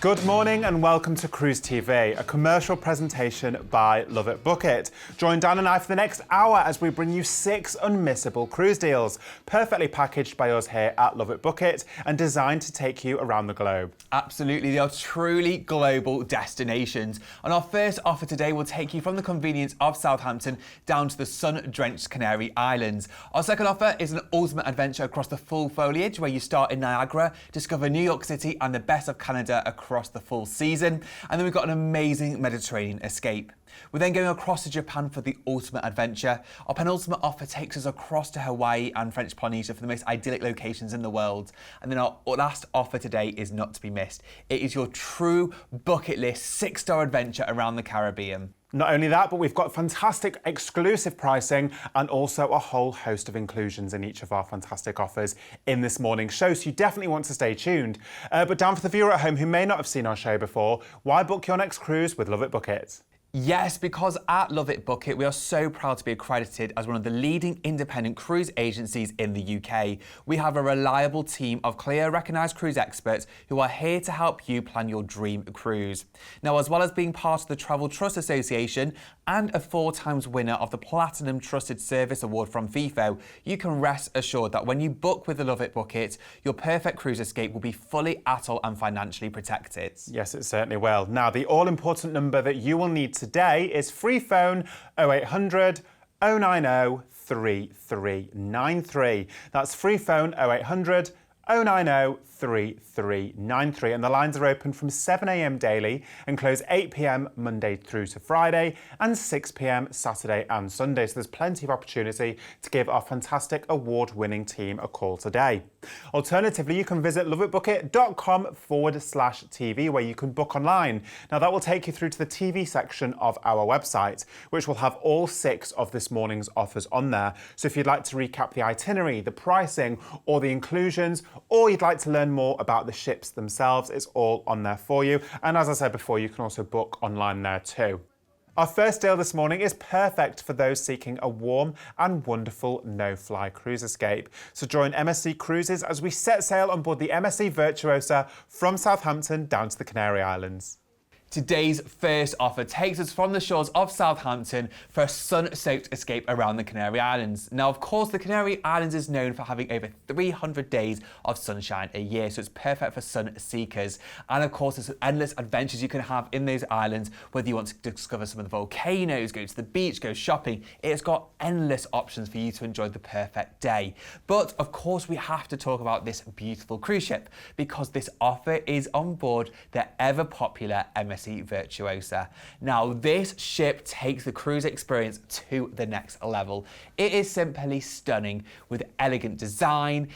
Good morning and welcome to Cruise TV, a commercial presentation by LoveitBookit. Join Dan and I for the next hour as we bring you 6 unmissable cruise deals, perfectly packaged by us here at LoveitBookit and designed to take you around the globe. Absolutely, they are truly global destinations. And our first offer today will take you from the convenience of Southampton down to the sun-drenched Canary Islands. Our second offer is an ultimate adventure across the full Foliage, where you start in Niagara, discover New York City and the best of Canada across the full season. And then we've got an amazing Mediterranean escape. We're then going across to Japan for the ultimate adventure. Our penultimate offer takes us across to Hawaii and French Polynesia for the most idyllic locations in the world. And then our last offer today is not to be missed. It is your true bucket list 6-star adventure around the Caribbean. Not only that, but we've got fantastic exclusive pricing and also a whole host of inclusions in each of our fantastic offers in this morning's show, so you definitely want to stay tuned. But Dan, for the viewer at home who may not have seen our show before, why book your next cruise with LoveitBookit? Yes, because at LoveitBookit, we are so proud to be accredited as one of the leading independent cruise agencies in the UK. We have a reliable team of clear, recognised cruise experts who are here to help you plan your dream cruise. Now, as well as being part of the Travel Trust Association and a 4-times winner of the Platinum Trusted Service Award from FIFO, you can rest assured that when you book with the LoveitBookit, your perfect cruise escape will be fully ATOL and financially protected. Yes, it certainly will. Now, the all-important number that you will need today is free phone 0800 090 3393. That's free phone 0800 090 3393, and the lines are open from 7 a.m. daily and close 8 p.m. Monday through to Friday and 6 p.m. Saturday and Sunday. So there's plenty of opportunity to give our fantastic award-winning team a call today. Alternatively, you can visit loveitbookit.com/TV, where you can book online. Now that will take you through to the TV section of our website, which will have all 6 of this morning's offers on there. So if you'd like to recap the itinerary, the pricing, or the inclusions, or you'd like to learn more about the ships themselves, it's all on there for you. And as I said before, you can also book online there too. Our first deal this morning is perfect for those seeking a warm and wonderful no-fly cruise escape. So join MSC Cruises as we set sail on board the MSC Virtuosa from Southampton down to the Canary Islands. Today's first offer takes us from the shores of Southampton for a sun-soaked escape around the Canary Islands. Now, of course, the Canary Islands is known for having over 300 days of sunshine a year, so it's perfect for sun seekers. And of course, there's endless adventures you can have in those islands, whether you want to discover some of the volcanoes, go to the beach, go shopping. It's got endless options for you to enjoy the perfect day. But of course, we have to talk about this beautiful cruise ship, because this offer is on board the ever-popular MSC Virtuosa. Now, this ship takes the cruise experience to the next level. It is simply stunning, with elegant design,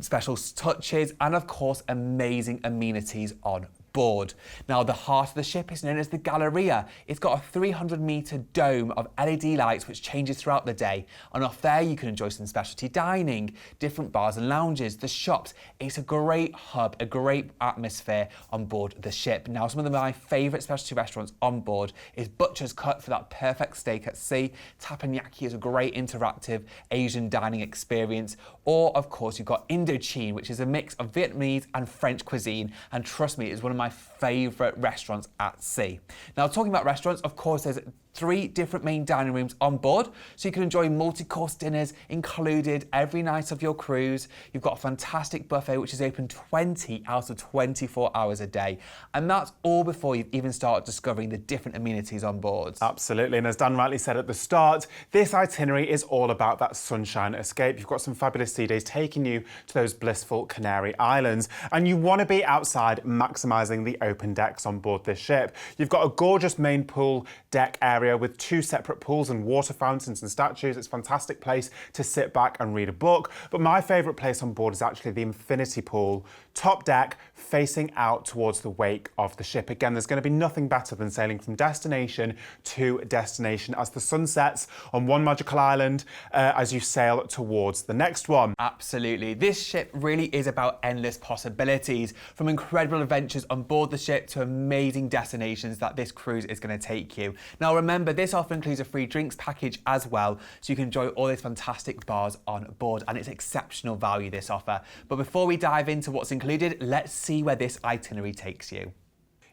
special touches, and of course, amazing amenities on board. Now, the heart of the ship is known as the Galleria. It's got a 300-metre dome of LED lights which changes throughout the day. And off there, you can enjoy some specialty dining, different bars and lounges, the shops. It's a great hub, a great atmosphere on board the ship. Now, some of my favourite specialty restaurants on board is Butcher's Cut for that perfect steak at sea. Teppanyaki is a great interactive Asian dining experience. Or, of course, you've got Indochine, which is a mix of Vietnamese and French cuisine. And trust me, it's one of my favourite restaurants at sea. Now, talking about restaurants, of course, there's 3 different main dining rooms on board, so you can enjoy multi-course dinners included every night of your cruise. You've got a fantastic buffet which is open 20 out of 24 hours a day, and that's all before you've even started discovering the different amenities on board. Absolutely, and as Dan rightly said at the start, this itinerary is all about that sunshine escape. You've got some fabulous sea days taking you to those blissful Canary Islands, and you want to be outside maximising the open decks on board this ship. You've got a gorgeous main pool deck area with 2 separate pools and water fountains and statues. It's a fantastic place to sit back and read a book. But my favourite place on board is actually the infinity pool, top deck, facing out towards the wake of the ship. Again, there's going to be nothing better than sailing from destination to destination as the sun sets on one magical island as you sail towards the next one. Absolutely. This ship really is about endless possibilities, from incredible adventures on board the ship to amazing destinations that this cruise is going to take you. Now, remember, this offer includes a free drinks package as well, so you can enjoy all these fantastic bars on board, and it's exceptional value, this offer. But before we dive into what's included, let's see where this itinerary takes you.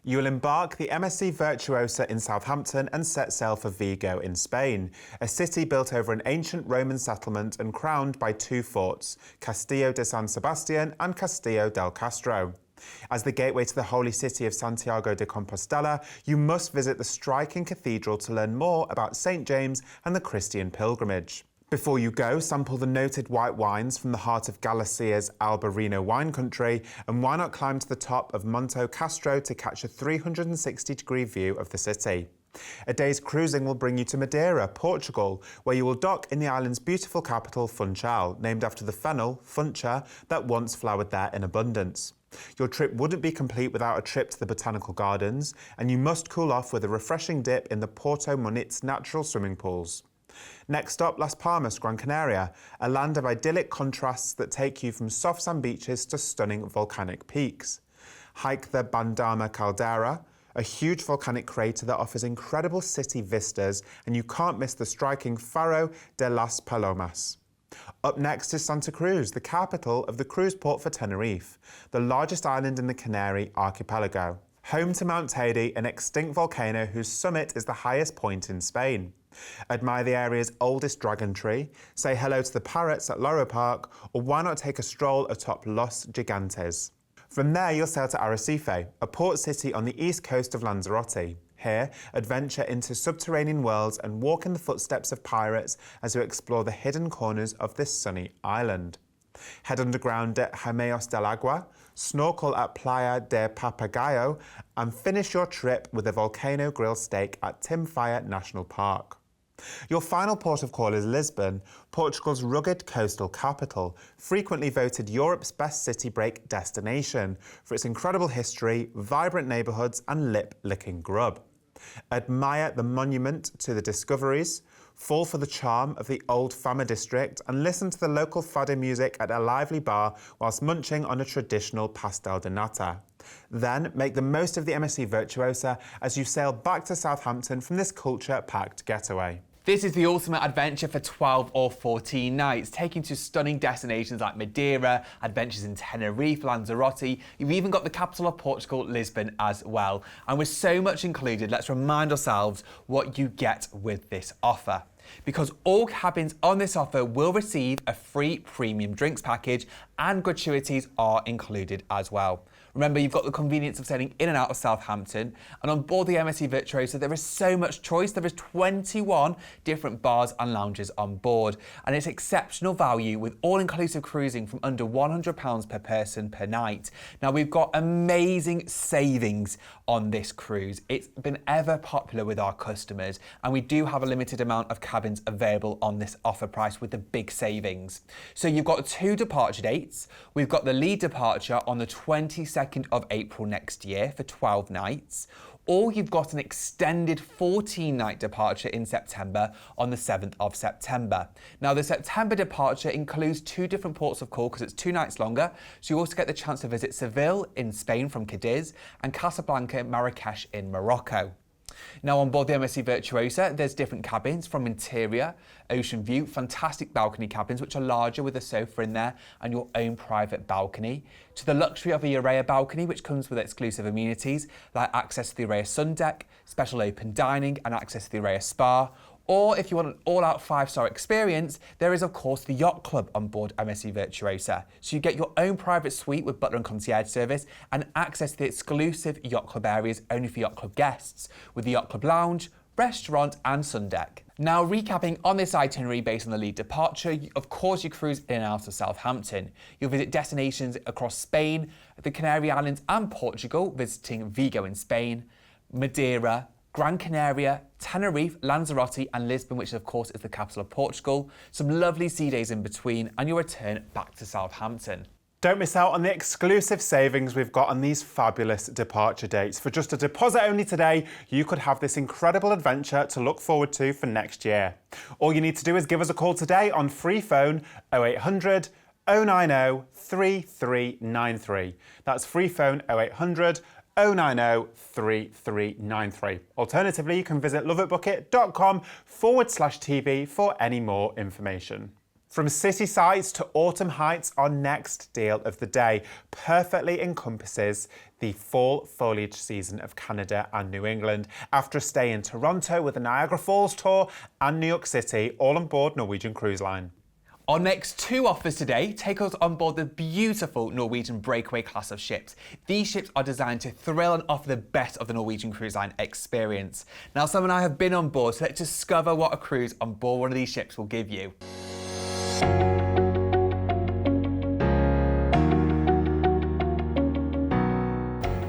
You will embark the MSC Virtuosa in Southampton and set sail for Vigo in Spain, a city built over an ancient Roman settlement and crowned by two forts, Castillo de San Sebastian and Castillo del Castro. As the gateway to the holy city of Santiago de Compostela, you must visit the striking cathedral to learn more about St. James and the Christian pilgrimage. Before you go, sample the noted white wines from the heart of Galicia's Albarino wine country, and why not climb to the top of Monte Castro to catch a 360-degree view of the city. A day's cruising will bring you to Madeira, Portugal, where you will dock in the island's beautiful capital, Funchal, named after the fennel, Funcha, that once flowered there in abundance. Your trip wouldn't be complete without a trip to the botanical gardens, and you must cool off with a refreshing dip in the Porto Munitz natural swimming pools. Next stop, Las Palmas, Gran Canaria, a land of idyllic contrasts that take you from soft sand beaches to stunning volcanic peaks. Hike the Bandama Caldera, a huge volcanic crater that offers incredible city vistas, and you can't miss the striking Faro de las Palomas. Up next is Santa Cruz, the capital of the cruise port for Tenerife, the largest island in the Canary archipelago. Home to Mount Teide, an extinct volcano whose summit is the highest point in Spain. Admire the area's oldest dragon tree, say hello to the parrots at Loro Park, or why not take a stroll atop Los Gigantes. From there, you'll sail to Arrecife, a port city on the east coast of Lanzarote. Here, adventure into subterranean worlds and walk in the footsteps of pirates as you explore the hidden corners of this sunny island. Head underground at Jameos del Agua, snorkel at Playa de Papagayo, and finish your trip with a volcano grill steak at Timfire National Park. Your final port of call is Lisbon, Portugal's rugged coastal capital, frequently voted Europe's best city break destination for its incredible history, vibrant neighbourhoods and lip-licking grub. Admire the monument to the discoveries, fall for the charm of the old Fama district and listen to the local fado music at a lively bar whilst munching on a traditional pastel de nata. Then make the most of the MSC Virtuosa as you sail back to Southampton from this culture-packed getaway. This is the ultimate adventure for 12 or 14 nights, taking to stunning destinations like Madeira, adventures in Tenerife, Lanzarote. You've even got the capital of Portugal, Lisbon, as well. And with so much included, let's remind ourselves what you get with this offer. Because all cabins on this offer will receive a free premium drinks package and gratuities are included as well. Remember, you've got the convenience of sailing in and out of Southampton, and on board the MSC Virtuosa there is so much choice. There is 21 different bars and lounges on board, and it's exceptional value with all-inclusive cruising from under £100 per person per night. Now, we've got amazing savings on this cruise. It's been ever popular with our customers, and we do have a limited amount of cabins available on this offer price with the big savings. So you've got 2 departure dates. We've got the lead departure on the 22nd of April next year for 12 nights, or you've got an extended 14-night departure in September on the 7th of September. Now, the September departure includes 2 different ports of call because it's 2 nights longer, so you also get the chance to visit Seville in Spain from Cadiz and Casablanca, Marrakesh in Morocco. Now, on board the MSC Virtuosa, there's different cabins from interior, ocean view, fantastic balcony cabins, which are larger with a sofa in there and your own private balcony, to the luxury of a Urea balcony, which comes with exclusive amenities like access to the Urea sun deck, special open dining and access to the Urea spa. Or if you want an all-out 5-star experience, there is of course the Yacht Club on board MSC Virtuosa. So you get your own private suite with butler and concierge service and access to the exclusive Yacht Club areas only for Yacht Club guests, with the Yacht Club lounge, restaurant and sun deck. Now, recapping on this itinerary based on the lead departure, of course you cruise in and out of Southampton. You'll visit destinations across Spain, the Canary Islands and Portugal, visiting Vigo in Spain, Madeira, Gran Canaria, Tenerife, Lanzarote and Lisbon, which of course is the capital of Portugal. Some lovely sea days in between and your return back to Southampton. Don't miss out on the exclusive savings we've got on these fabulous departure dates. For just a deposit only today, you could have this incredible adventure to look forward to for next year. All you need to do is give us a call today on free phone 0800 090 3393. That's free phone 0800 090 3393. Alternatively, you can visit loveitbookit.com/TV for any more information. From city sights to autumn heights, our next deal of the day perfectly encompasses the fall foliage season of Canada and New England after a stay in Toronto with the Niagara Falls tour and New York City, all on board Norwegian Cruise Line. Our next two offers today take us on board the beautiful Norwegian breakaway class of ships. These ships are designed to thrill and offer the best of the Norwegian Cruise Line experience. Now, Sam and I have been on board, so let's discover what a cruise on board one of these ships will give you.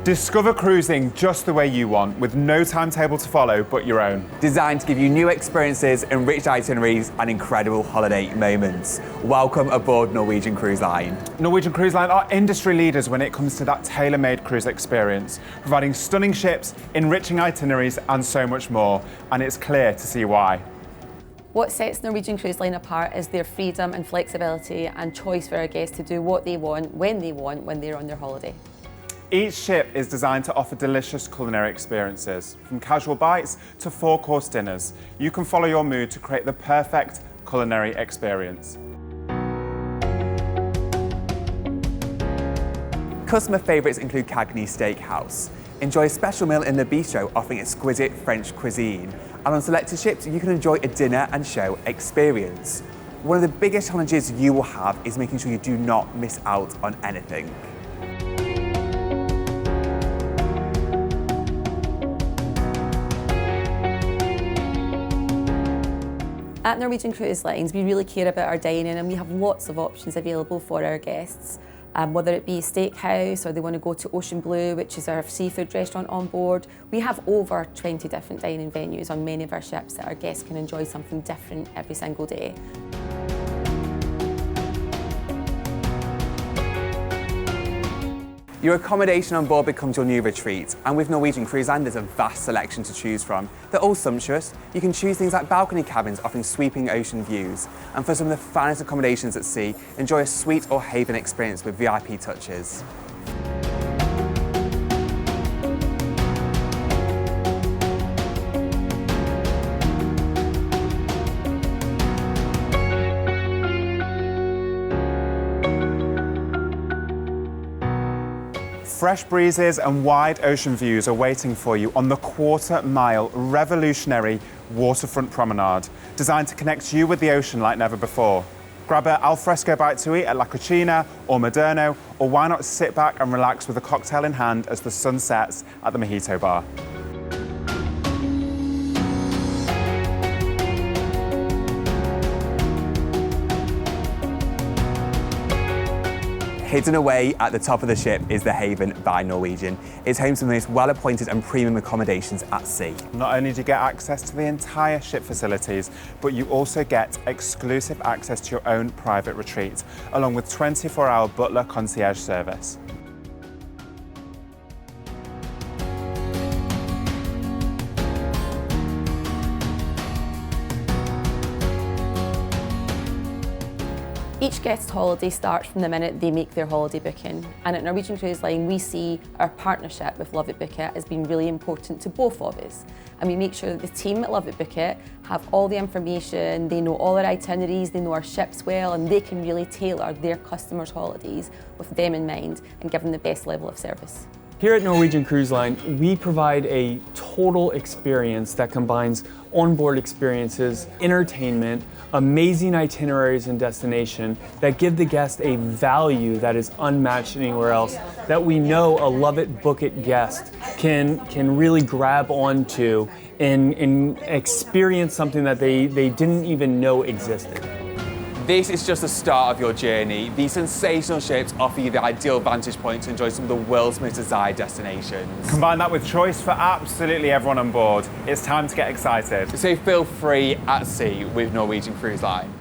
Discover cruising just the way you want, with no timetable to follow but your own. Designed to give you new experiences, enriched itineraries and incredible holiday moments. Welcome aboard Norwegian Cruise Line. Norwegian Cruise Line are industry leaders when it comes to that tailor-made cruise experience, providing stunning ships, enriching itineraries and so much more. And it's clear to see why. What sets Norwegian Cruise Line apart is their freedom and flexibility and choice for our guests to do what they want, when they're on their holiday. Each ship is designed to offer delicious culinary experiences, from casual bites to four-course dinners. You can follow your mood to create the perfect culinary experience. Customer favourites include Cagney Steakhouse. Enjoy a special meal in the bistro offering exquisite French cuisine. And on selected ships, you can enjoy a dinner and show experience. One of the biggest challenges you will have is making sure you do not miss out on anything. At Norwegian Cruise Lines, we really care about our dining and we have lots of options available for our guests. Whether it be a steakhouse or they want to go to Ocean Blue, which is our seafood restaurant on board. We have over 20 different dining venues on many of our ships that our guests can enjoy something different every single day. Your accommodation on board becomes your new retreat, and with Norwegian Cruise Line there's a vast selection to choose from. They're all sumptuous. You can choose things like balcony cabins offering sweeping ocean views, and for some of the finest accommodations at sea, enjoy a suite or haven experience with VIP touches. Fresh breezes and wide ocean views are waiting for you on the quarter-mile revolutionary waterfront promenade, designed to connect you with the ocean like never before. Grab an alfresco bite to eat at La Cucina or Moderno, or why not sit back and relax with a cocktail in hand as the sun sets at the Mojito Bar. Hidden away at the top of the ship is the Haven by Norwegian. It's home to the most well-appointed and premium accommodations at sea. Not only do you get access to the entire ship facilities, but you also get exclusive access to your own private retreat, along with 24-hour butler concierge service. Each guest's holiday starts from the minute they make their holiday booking, and at Norwegian Cruise Line we see our partnership with LoveitBookit as being really important to both of us, and we make sure that the team at LoveitBookit have all the information, they know all our itineraries, they know our ships well, and they can really tailor their customers' holidays with them in mind and give them the best level of service. Here at Norwegian Cruise Line, we provide a total experience that combines onboard experiences, entertainment, amazing itineraries and destination that give the guest a value that is unmatched anywhere else, that we know a LoveitBookit guest can really grab onto and experience something that they didn't even know existed. This is just the start of your journey. These sensational ships offer you the ideal vantage point to enjoy some of the world's most desired destinations. Combine that with choice for absolutely everyone on board. It's time to get excited. So feel free at sea with Norwegian Cruise Line.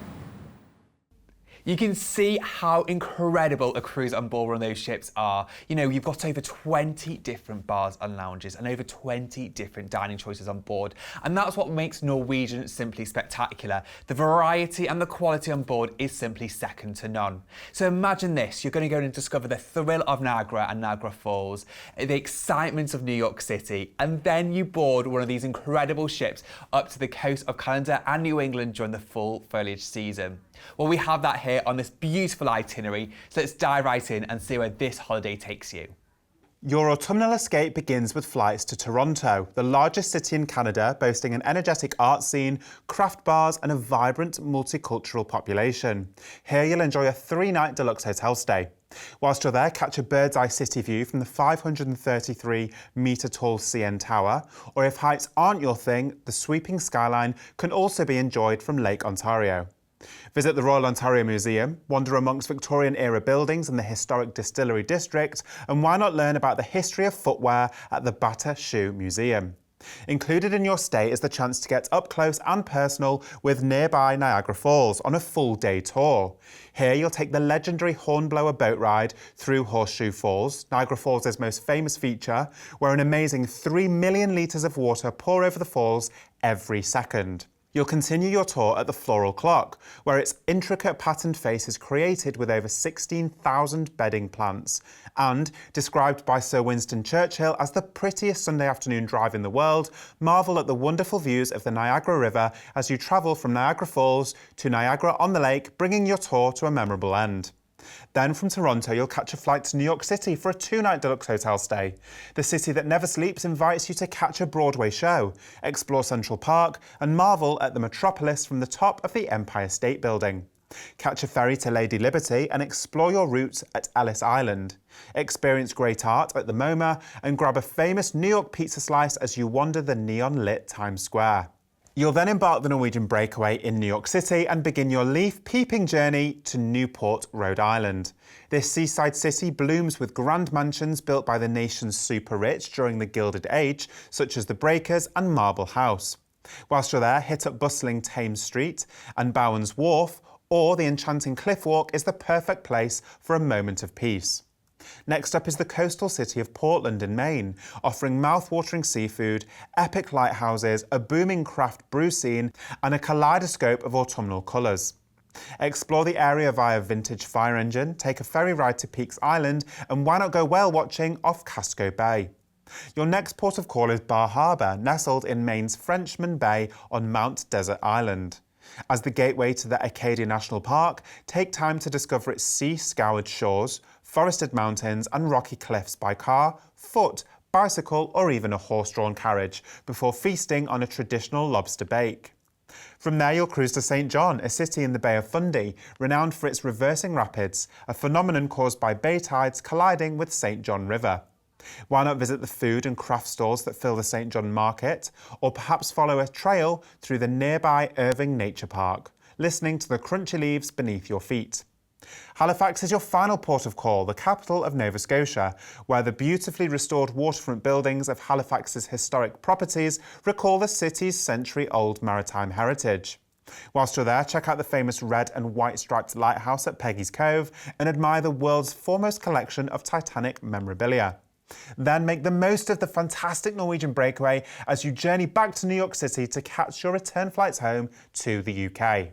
You can see how incredible a cruise on board one of those ships are. You know, you've got over 20 different bars and lounges and over 20 different dining choices on board. And that's what makes Norwegian simply spectacular. The variety and the quality on board is simply second to none. So imagine this, you're going to go and discover the thrill of Niagara and Niagara Falls, the excitement of New York City, and then you board one of these incredible ships up to the coast of Canada and New England during the full foliage season. Well, we have that here on this beautiful itinerary, so let's dive right in and see where this holiday takes you. Your autumnal escape begins with flights to Toronto, the largest city in Canada, boasting an energetic art scene, craft bars and a vibrant multicultural population. Here you'll enjoy a 3-night deluxe hotel stay. Whilst you're there, catch a bird's eye city view from the 533-metre tall CN Tower, or if heights aren't your thing, the sweeping skyline can also be enjoyed from Lake Ontario. Visit the Royal Ontario Museum, wander amongst Victorian-era buildings in the historic Distillery District, and why not learn about the history of footwear at the Bata Shoe Museum. Included in your stay is the chance to get up close and personal with nearby Niagara Falls on a full-day tour. Here you'll take the legendary Hornblower boat ride through Horseshoe Falls, Niagara Falls' most famous feature, where an amazing 3 million litres of water pour over the falls every second. You'll continue your tour at the Floral Clock, where its intricate patterned face is created with over 16,000 bedding plants, and, described by Sir Winston Churchill as the prettiest Sunday afternoon drive in the world, marvel at the wonderful views of the Niagara River as you travel from Niagara Falls to Niagara-on-the-Lake, bringing your tour to a memorable end. Then from Toronto, you'll catch a flight to New York City for a 2-night deluxe hotel stay. The city that never sleeps invites you to catch a Broadway show, explore Central Park, and marvel at the metropolis from the top of the Empire State Building. Catch a ferry to Lady Liberty and explore your routes at Ellis Island. Experience great art at the MoMA and grab a famous New York pizza slice as you wander the neon-lit Times Square. You'll then embark the Norwegian breakaway in New York City and begin your leaf-peeping journey to Newport, Rhode Island. This seaside city blooms with grand mansions built by the nation's super-rich during the Gilded Age, such as the Breakers and Marble House. Whilst you're there, hit up bustling Thames Street and Bowen's Wharf, or the enchanting Cliff Walk is the perfect place for a moment of peace. Next up is the coastal city of Portland in Maine, offering mouth-watering seafood, epic lighthouses, a booming craft brew scene, and a kaleidoscope of autumnal colours. Explore the area via vintage fire engine, take a ferry ride to Peaks Island, and why not go whale watching off Casco Bay. Your next port of call is Bar Harbor, nestled in Maine's Frenchman Bay on Mount Desert Island. As the gateway to the Acadia National Park, take time to discover its sea-scoured shores, forested mountains and rocky cliffs by car, foot, bicycle or even a horse-drawn carriage before feasting on a traditional lobster bake. From there you'll cruise to St. John, a city in the Bay of Fundy, renowned for its reversing rapids, a phenomenon caused by bay tides colliding with St. John River. Why not visit the food and craft stalls that fill the St. John Market, or perhaps follow a trail through the nearby Irving Nature Park, listening to the crunchy leaves beneath your feet. Halifax is your final port of call, the capital of Nova Scotia, where the beautifully restored waterfront buildings of Halifax's historic properties recall the city's century-old maritime heritage. Whilst you're there, check out the famous red and white striped lighthouse at Peggy's Cove and admire the world's foremost collection of Titanic memorabilia. Then make the most of the fantastic Norwegian breakaway as you journey back to New York City to catch your return flights home to the UK.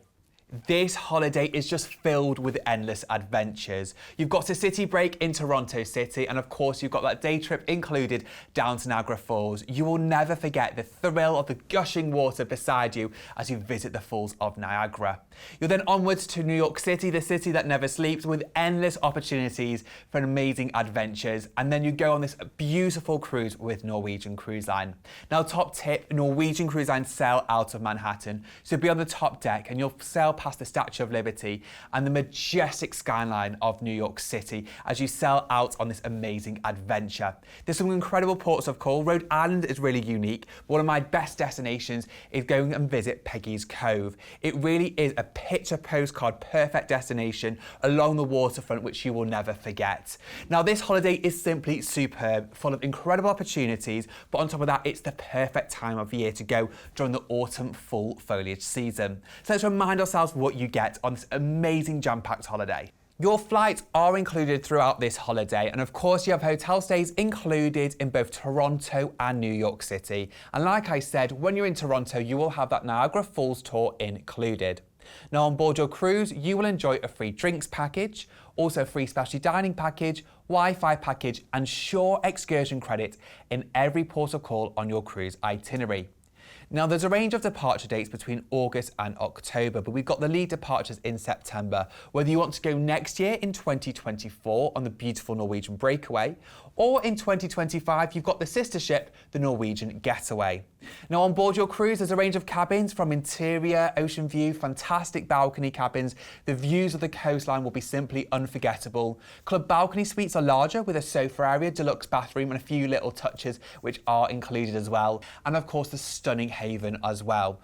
This holiday is just filled with endless adventures. You've got a city break in Toronto City, and of course you've got that day trip included down to Niagara Falls. You will never forget the thrill of the gushing water beside you as you visit the Falls of Niagara. You're then onwards to New York City, the city that never sleeps, with endless opportunities for amazing adventures, and then you go on this beautiful cruise with Norwegian Cruise Line. Now, top tip, Norwegian Cruise Line sail out of Manhattan, so be on the top deck and you'll sail past the Statue of Liberty and the majestic skyline of New York City as you sail out on this amazing adventure. There's some incredible ports of call. Rhode Island is really unique. One of my best destinations is going and visit Peggy's Cove. It really is a picture postcard perfect destination along the waterfront which you will never forget. Now, this holiday is simply superb, full of incredible opportunities, but on top of that, it's the perfect time of year to go during the autumn full foliage season. So let's remind ourselves what you get on this amazing jam-packed holiday. Your flights are included throughout this holiday, and of course you have hotel stays included in both Toronto and New York City. And like I said, when you're in Toronto, you will have that Niagara Falls tour included. Now, on board your cruise, you will enjoy a free drinks package, also a free specialty dining package, Wi-Fi package and shore excursion credit in every port of call on your cruise itinerary. Now, there's a range of departure dates between August and October, but we've got the lead departures in September. Whether you want to go next year in 2024 on the beautiful Norwegian Breakaway, or in 2025, you've got the sister ship, the Norwegian Getaway. Now, on board your cruise, there's a range of cabins from interior, ocean view, fantastic balcony cabins. The views of the coastline will be simply unforgettable. Club balcony suites are larger with a sofa area, deluxe bathroom and a few little touches which are included as well. And of course, the stunning haven as well.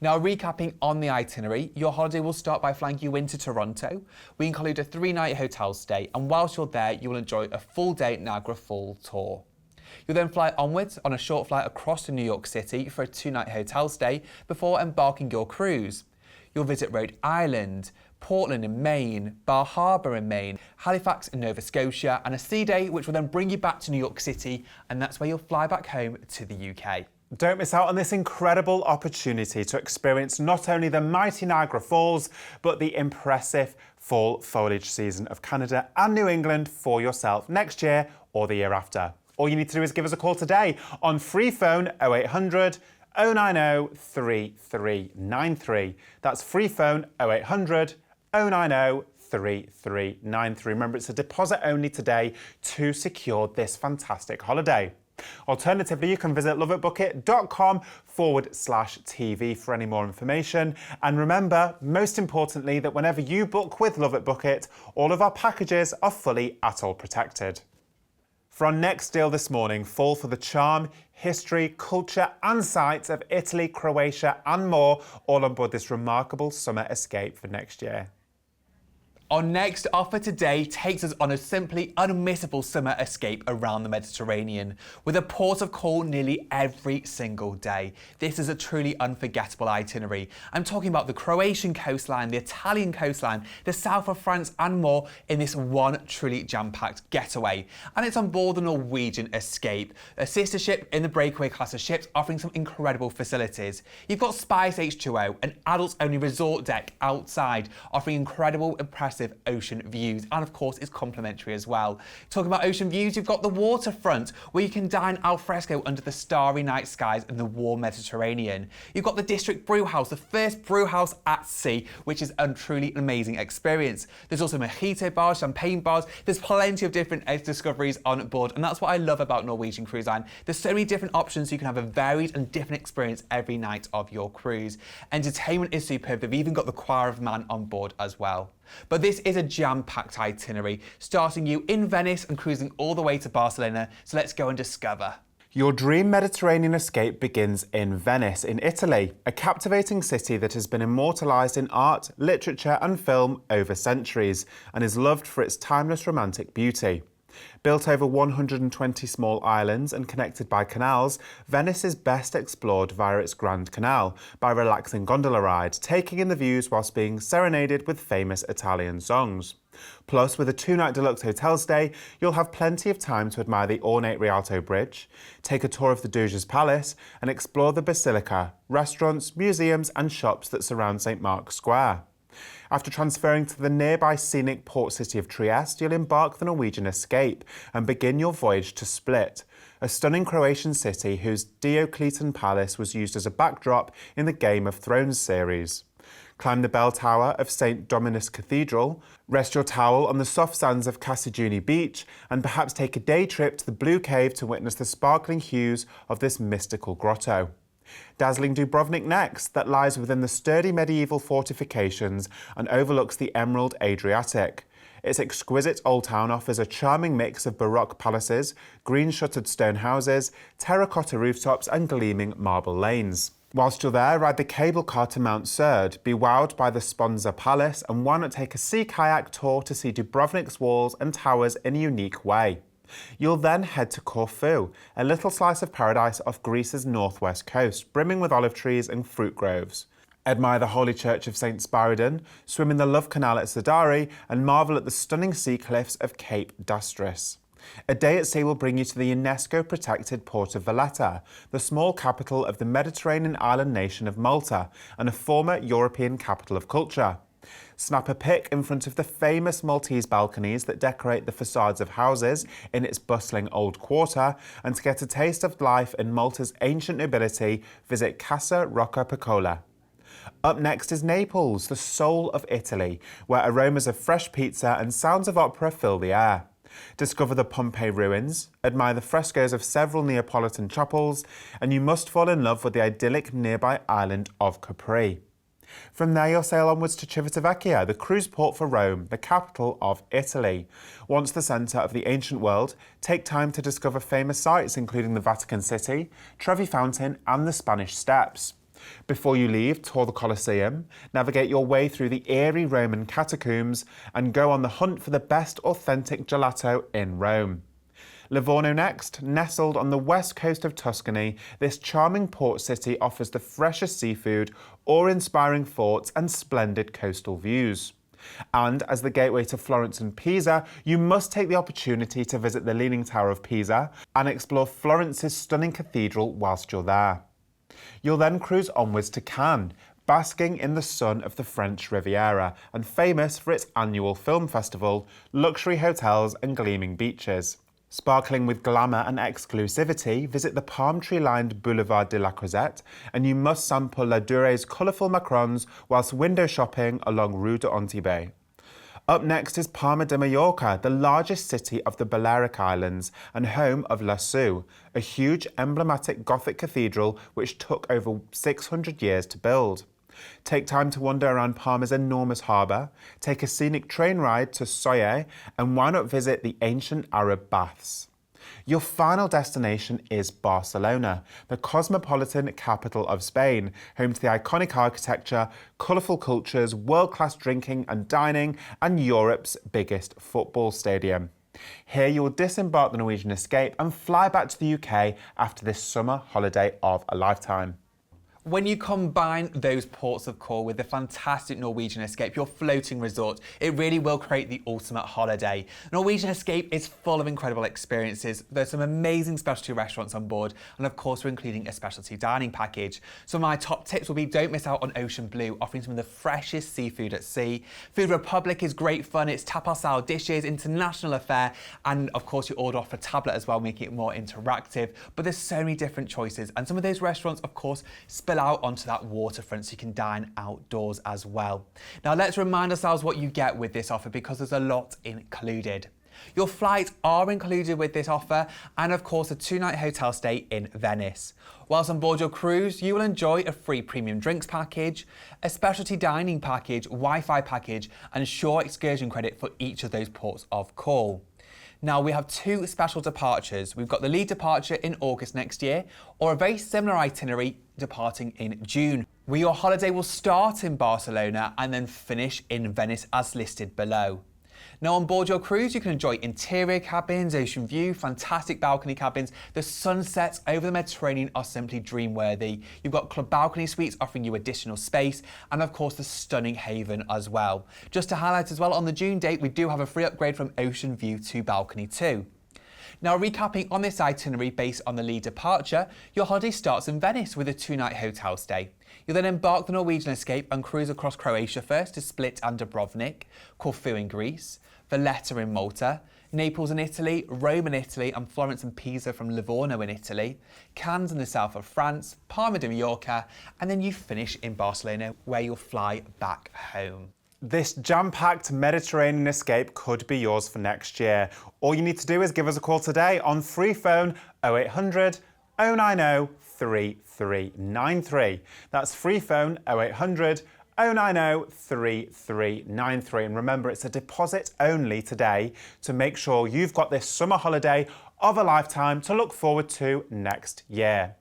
Now, recapping on the itinerary, your holiday will start by flying you into Toronto. We include a 3-night hotel stay, and whilst you're there, you will enjoy a full-day Niagara Falls tour. You'll then fly onwards on a short flight across to New York City for a 2-night hotel stay before embarking your cruise. You'll visit Rhode Island, Portland in Maine, Bar Harbor in Maine, Halifax in Nova Scotia, and a sea day which will then bring you back to New York City, and that's where you'll fly back home to the UK. Don't miss out on this incredible opportunity to experience not only the mighty Niagara Falls, but the impressive fall foliage season of Canada and New England for yourself next year or the year after. All you need to do is give us a call today on free phone 0800 090 3393. That's free phone 0800 090 3393. Remember, it's a deposit only today to secure this fantastic holiday. Alternatively, you can visit loveitbookit.com/TV for any more information. And remember, most importantly, that whenever you book with Love It Book It, all of our packages are fully ATOL protected. For our next deal this morning, fall for the charm, history, culture and sights of Italy, Croatia and more, all on board this remarkable summer escape for next year. Our next offer today takes us on a simply unmissable summer escape around the Mediterranean, with a port of call nearly every single day. This is a truly unforgettable itinerary. I'm talking about the Croatian coastline, the Italian coastline, the south of France and more in this one truly jam-packed getaway. And it's on board the Norwegian Escape, a sister ship in the Breakaway class of ships offering some incredible facilities. You've got Spice H2O, an adults-only resort deck outside, offering incredible, impressive ocean views, and of course it's complimentary as well. Talking about ocean views, you've got the waterfront where you can dine al fresco under the starry night skies in the warm Mediterranean. You've got the District Brew House, the first brew house at sea, which is a truly amazing experience. There's also mojito bars, champagne bars. There's plenty of different discoveries on board, and that's what I love about Norwegian Cruise Line. There's so many different options, so you can have a varied and different experience every night of your cruise. Entertainment is superb. They've even got the Choir of Man on board as well. But this is a jam-packed itinerary, starting you in Venice and cruising all the way to Barcelona, so let's go and discover. Your dream Mediterranean escape begins in Venice, in Italy, a captivating city that has been immortalised in art, literature and film over centuries, and is loved for its timeless romantic beauty. Built over 120 small islands and connected by canals, Venice is best explored via its Grand Canal by a relaxing gondola ride, taking in the views whilst being serenaded with famous Italian songs. Plus, with a 2-night deluxe hotel stay, you'll have plenty of time to admire the ornate Rialto Bridge, take a tour of the Doge's Palace and explore the Basilica, restaurants, museums and shops that surround St Mark's Square. After transferring to the nearby scenic port city of Trieste, you'll embark the Norwegian Escape and begin your voyage to Split, a stunning Croatian city whose Diocletian Palace was used as a backdrop in the Game of Thrones series. Climb the bell tower of St Dominus Cathedral, rest your towel on the soft sands of Casijuni Beach, and perhaps take a day trip to the Blue Cave to witness the sparkling hues of this mystical grotto. Dazzling Dubrovnik next, that lies within the sturdy medieval fortifications and overlooks the emerald Adriatic. Its exquisite old town offers a charming mix of Baroque palaces, green-shuttered stone houses, terracotta rooftops and gleaming marble lanes. Whilst you're there, ride the cable car to Mount Serd, be wowed by the Sponza Palace, and why not take a sea kayak tour to see Dubrovnik's walls and towers in a unique way. You'll then head to Corfu, a little slice of paradise off Greece's northwest coast, brimming with olive trees and fruit groves. Admire the Holy Church of St Spiridon, swim in the Love Canal at Zadari, and marvel at the stunning sea cliffs of Cape Dastris. A day at sea will bring you to the UNESCO-protected port of Valletta, the small capital of the Mediterranean island nation of Malta, and a former European capital of culture. Snap a pic in front of the famous Maltese balconies that decorate the facades of houses in its bustling old quarter, and to get a taste of life in Malta's ancient nobility, visit Casa Rocca Piccola. Up next is Naples, the soul of Italy, where aromas of fresh pizza and sounds of opera fill the air. Discover the Pompeii ruins, admire the frescoes of several Neapolitan chapels, and you must fall in love with the idyllic nearby island of Capri. From there, you'll sail onwards to Civitavecchia, the cruise port for Rome, the capital of Italy. Once the centre of the ancient world, take time to discover famous sites including the Vatican City, Trevi Fountain and the Spanish Steps. Before you leave, tour the Colosseum, navigate your way through the eerie Roman catacombs, and go on the hunt for the best authentic gelato in Rome. Livorno next. Nestled on the west coast of Tuscany, this charming port city offers the freshest seafood, awe-inspiring forts and splendid coastal views. And as the gateway to Florence and Pisa, you must take the opportunity to visit the Leaning Tower of Pisa and explore Florence's stunning cathedral whilst you're there. You'll then cruise onwards to Cannes, basking in the sun of the French Riviera and famous for its annual film festival, luxury hotels and gleaming beaches. Sparkling with glamour and exclusivity, visit the palm tree-lined Boulevard de la Croisette, and you must sample La Dure's colourful macarons whilst window shopping along Rue de Antibes. Up next is Palma de Mallorca, the largest city of the Balearic Islands and home of La Seu, a huge emblematic Gothic cathedral which took over 600 years to build. Take time to wander around Palma's enormous harbour, take a scenic train ride to Soye, and why not visit the ancient Arab baths? Your final destination is Barcelona, the cosmopolitan capital of Spain, home to the iconic architecture, colourful cultures, world-class drinking and dining, and Europe's biggest football stadium. Here you will disembark the Norwegian Escape and fly back to the UK after this summer holiday of a lifetime. When you combine those ports of call with the fantastic Norwegian Escape, your floating resort, it really will create the ultimate holiday. Norwegian Escape is full of incredible experiences. There's some amazing specialty restaurants on board, and of course we're including a specialty dining package. Some of my top tips will be don't miss out on Ocean Blue, offering some of the freshest seafood at sea. Food Republic is great fun. It's tapas-style dishes, international affair, and of course you order off a tablet as well, making it more interactive. But there's so many different choices, and some of those restaurants, of course, spill out onto that waterfront so you can dine outdoors as well. Now let's remind ourselves what you get with this offer, because there's a lot included. Your flights are included with this offer, and of course a 2-night hotel stay in Venice. Whilst on board your cruise, you will enjoy a free premium drinks package, a specialty dining package, Wi-Fi package, and shore excursion credit for each of those ports of call. Now we have 2 special departures. We've got the lead departure in August next year, or a very similar itinerary departing in June, where your holiday will start in Barcelona and then finish in Venice as listed below. Now on board your cruise, you can enjoy interior cabins, ocean view, fantastic balcony cabins. The sunsets over the Mediterranean are simply dream-worthy. You've got club balcony suites offering you additional space, and of course the stunning haven as well. Just to highlight as well, on the June date, we do have a free upgrade from Ocean View to Balcony 2. Now recapping on this itinerary based on the lead departure, your holiday starts in Venice with a 2-night hotel stay. You'll then embark the Norwegian Escape and cruise across Croatia first to Split and Dubrovnik, Corfu in Greece, Valletta in Malta, Naples in Italy, Rome in Italy, and Florence and Pisa from Livorno in Italy, Cannes in the south of France, Palma de Mallorca, and then you finish in Barcelona, where you'll fly back home. This jam-packed Mediterranean escape could be yours for next year. All you need to do is give us a call today on free phone 0800 090 3393. That's free phone 0800 090 3393. And remember, it's a deposit only today to make sure you've got this summer holiday of a lifetime to look forward to next year.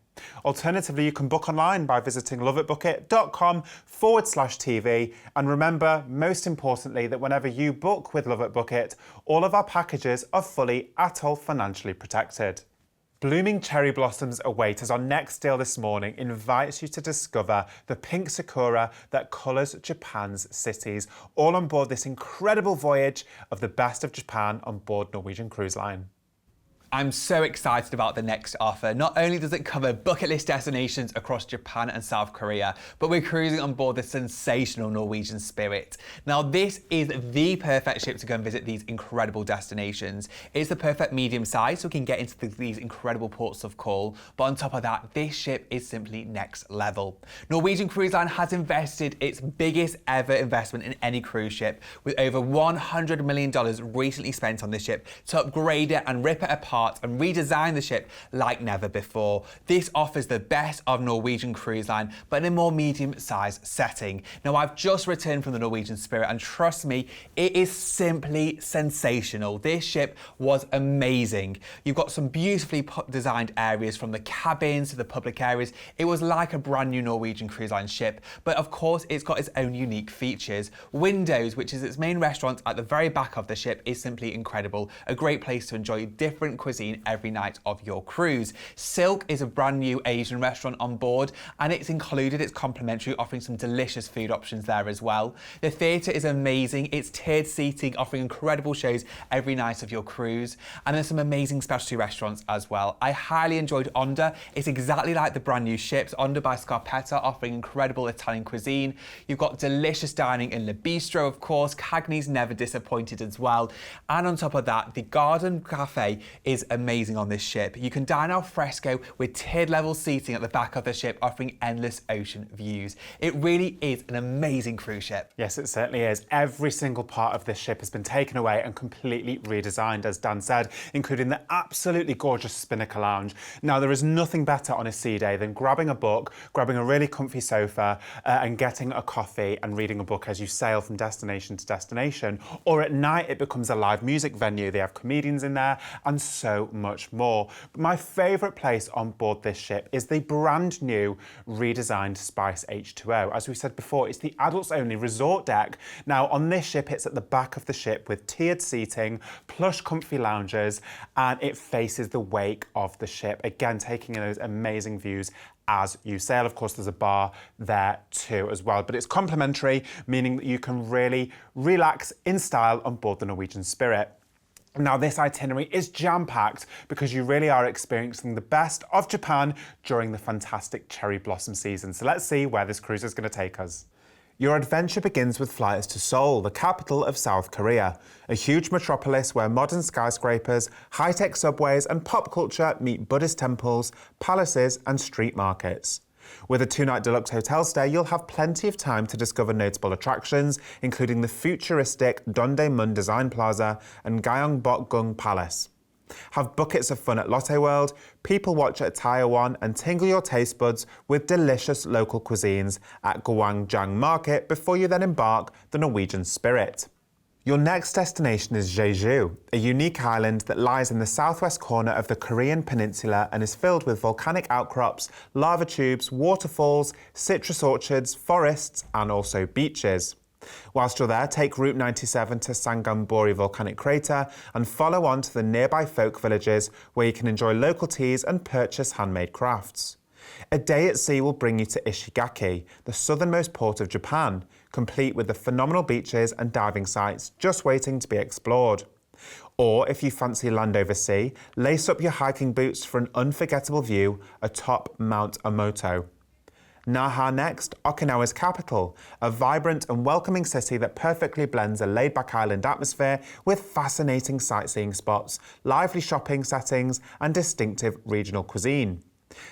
Alternatively, you can book online by visiting loveitbookit.com/TV. And remember, most importantly, that whenever you book with LoveitBookit, all of our packages are fully atoll financially protected. Blooming cherry blossoms await as our next deal this morning invites you to discover the pink sakura that colours Japan's cities, all on board this incredible voyage of the best of Japan on board Norwegian Cruise Line. I'm so excited about the next offer. Not only does it cover bucket list destinations across Japan and South Korea, but we're cruising on board the sensational Norwegian Spirit. Now, this is the perfect ship to go and visit these incredible destinations. It's the perfect medium size, so we can get into these incredible ports of call. But on top of that, this ship is simply next level. Norwegian Cruise Line has invested its biggest ever investment in any cruise ship, with over $100 million recently spent on this ship to upgrade it and rip it apart and redesign the ship like never before. This offers the best of Norwegian Cruise Line, but in a more medium-sized setting. Now, I've just returned from the Norwegian Spirit, and trust me, it is simply sensational. This ship was amazing. You've got some beautifully designed areas, from the cabins to the public areas. It was like a brand new Norwegian Cruise Line ship, but of course, it's got its own unique features. Windows, which is its main restaurant at the very back of the ship, is simply incredible. A great place to enjoy different cuisine every night of your cruise. Silk is a brand new Asian restaurant on board, and it's complimentary, offering some delicious food options there as well. The theatre is amazing. It's tiered seating, offering incredible shows every night of your cruise. And there's some amazing specialty restaurants as well. I highly enjoyed Onda. It's exactly like the brand new ships. Onda by Scarpetta, offering incredible Italian cuisine. You've got delicious dining in Le Bistro, of course. Cagney's never disappointed as well. And on top of that, the Garden Cafe is amazing on this ship. You can dine al fresco with tiered level seating at the back of the ship, offering endless ocean views. It really is an amazing cruise ship. Yes, it certainly is. Every single part of this ship has been taken away and completely redesigned, as Dan said, including the absolutely gorgeous Spinnaker Lounge. Now, there is nothing better on a sea day than grabbing a book, grabbing a really comfy sofa, and getting a coffee and reading a book as you sail from destination to destination. Or at night, it becomes a live music venue. They have comedians in there and so much more. But my favourite place on board this ship is the brand new redesigned Spice H2O. As we said before, it's the adults only resort deck. Now, on this ship, it's at the back of the ship with tiered seating, plush comfy lounges, and it faces the wake of the ship. Again, taking in those amazing views as you sail. Of course, there's a bar there too as well, but it's complimentary, meaning that you can really relax in style on board the Norwegian Spirit. Now, this itinerary is jam-packed because you really are experiencing the best of Japan during the fantastic cherry blossom season. So let's see where this cruise is going to take us. Your adventure begins with flights to Seoul, the capital of South Korea, a huge metropolis where modern skyscrapers, high-tech subways and pop culture meet Buddhist temples, palaces and street markets. With a 2-night deluxe hotel stay, you'll have plenty of time to discover notable attractions, including the futuristic Dongdaemun Design Plaza and Gyeongbokgung Palace. Have buckets of fun at Lotte World, people watch at Taiwan, and tingle your taste buds with delicious local cuisines at Gwangjang Market before you then embark the Norwegian Spirit. Your next destination is Jeju, a unique island that lies in the southwest corner of the Korean peninsula and is filled with volcanic outcrops, lava tubes, waterfalls, citrus orchards, forests, and also beaches. Whilst you're there, take Route 97 to Sangambori Volcanic Crater and follow on to the nearby folk villages where you can enjoy local teas and purchase handmade crafts. A day at sea will bring you to Ishigaki, the southernmost port of Japan, complete with the phenomenal beaches and diving sites just waiting to be explored. Or if you fancy land over sea, lace up your hiking boots for an unforgettable view atop Mount Omoto. Naha next, Okinawa's capital, a vibrant and welcoming city that perfectly blends a laid-back island atmosphere with fascinating sightseeing spots, lively shopping settings and distinctive regional cuisine.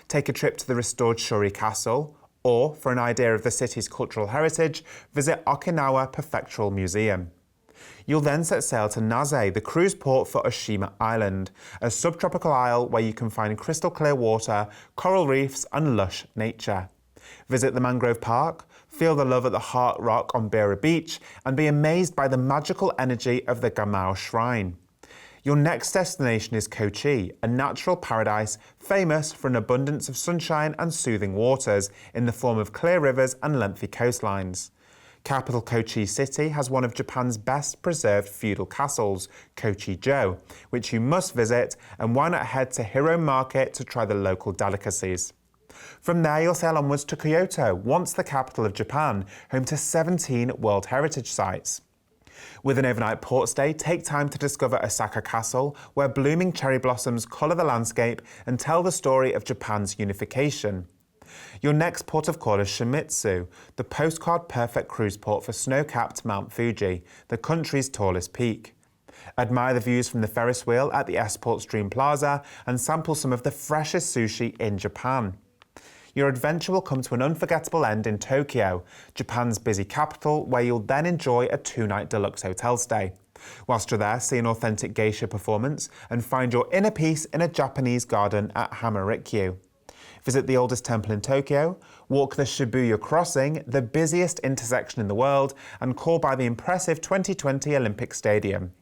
Take a trip to the restored Shuri Castle, or, for an idea of the city's cultural heritage, visit Okinawa Prefectural Museum. You'll then set sail to Naze, the cruise port for Oshima Island, a subtropical isle where you can find crystal clear water, coral reefs and lush nature. Visit the Mangrove Park, feel the love at the Heart Rock on Beira Beach, and be amazed by the magical energy of the Gamao Shrine. Your next destination is Kochi, a natural paradise famous for an abundance of sunshine and soothing waters in the form of clear rivers and lengthy coastlines. Capital Kochi City has one of Japan's best preserved feudal castles, Kochi-jo, which you must visit, and why not head to Hiro Market to try the local delicacies. From there, you'll sail onwards to Kyoto, once the capital of Japan, home to 17 World Heritage Sites. With an overnight port stay, take time to discover Osaka Castle, where blooming cherry blossoms colour the landscape and tell the story of Japan's unification. Your next port of call is Shimizu, the postcard-perfect cruise port for snow-capped Mount Fuji, the country's tallest peak. Admire the views from the Ferris wheel at the Esport Stream Plaza and sample some of the freshest sushi in Japan. Your adventure will come to an unforgettable end in Tokyo, Japan's busy capital, where you'll then enjoy a 2-night deluxe hotel stay. Whilst you're there, see an authentic geisha performance and find your inner peace in a Japanese garden at Hamarikyu. Visit the oldest temple in Tokyo, walk the Shibuya Crossing, the busiest intersection in the world, and call by the impressive 2020 Olympic Stadium.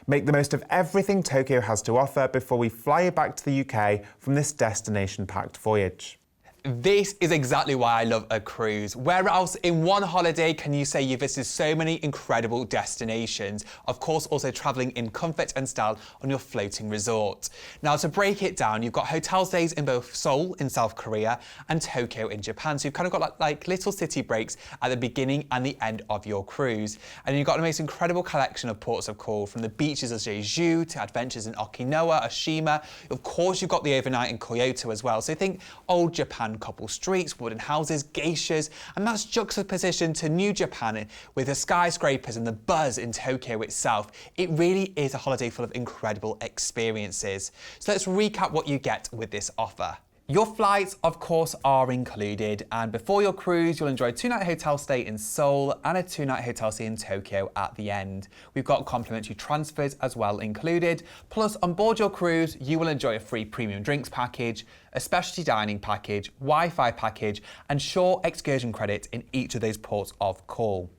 Make the most of everything Tokyo has to offer before we fly you back to the UK from this destination-packed voyage. This is exactly why I love a cruise. Where else in one holiday can you say you visited so many incredible destinations? Of course, also travelling in comfort and style on your floating resort. Now, to break it down, you've got hotel stays in both Seoul in South Korea and Tokyo in Japan. So you've kind of got like little city breaks at the beginning and the end of your cruise. And you've got the most incredible collection of ports of call, from the beaches of Jeju to adventures in Okinawa, Oshima. Of course, you've got the overnight in Kyoto as well. So think old Japan, cobble streets, wooden houses, geishas, and that's juxtaposition to new Japan with the skyscrapers and the buzz in Tokyo itself. It really is a holiday full of incredible experiences. So let's recap what you get with this offer. Your flights, of course, are included, and before your cruise, you'll enjoy a 2-night hotel stay in Seoul and a 2-night hotel stay in Tokyo at the end. We've got complimentary transfers as well included. Plus, on board your cruise, you will enjoy a free premium drinks package, a specialty dining package, Wi-Fi package, and shore excursion credit in each of those ports of call.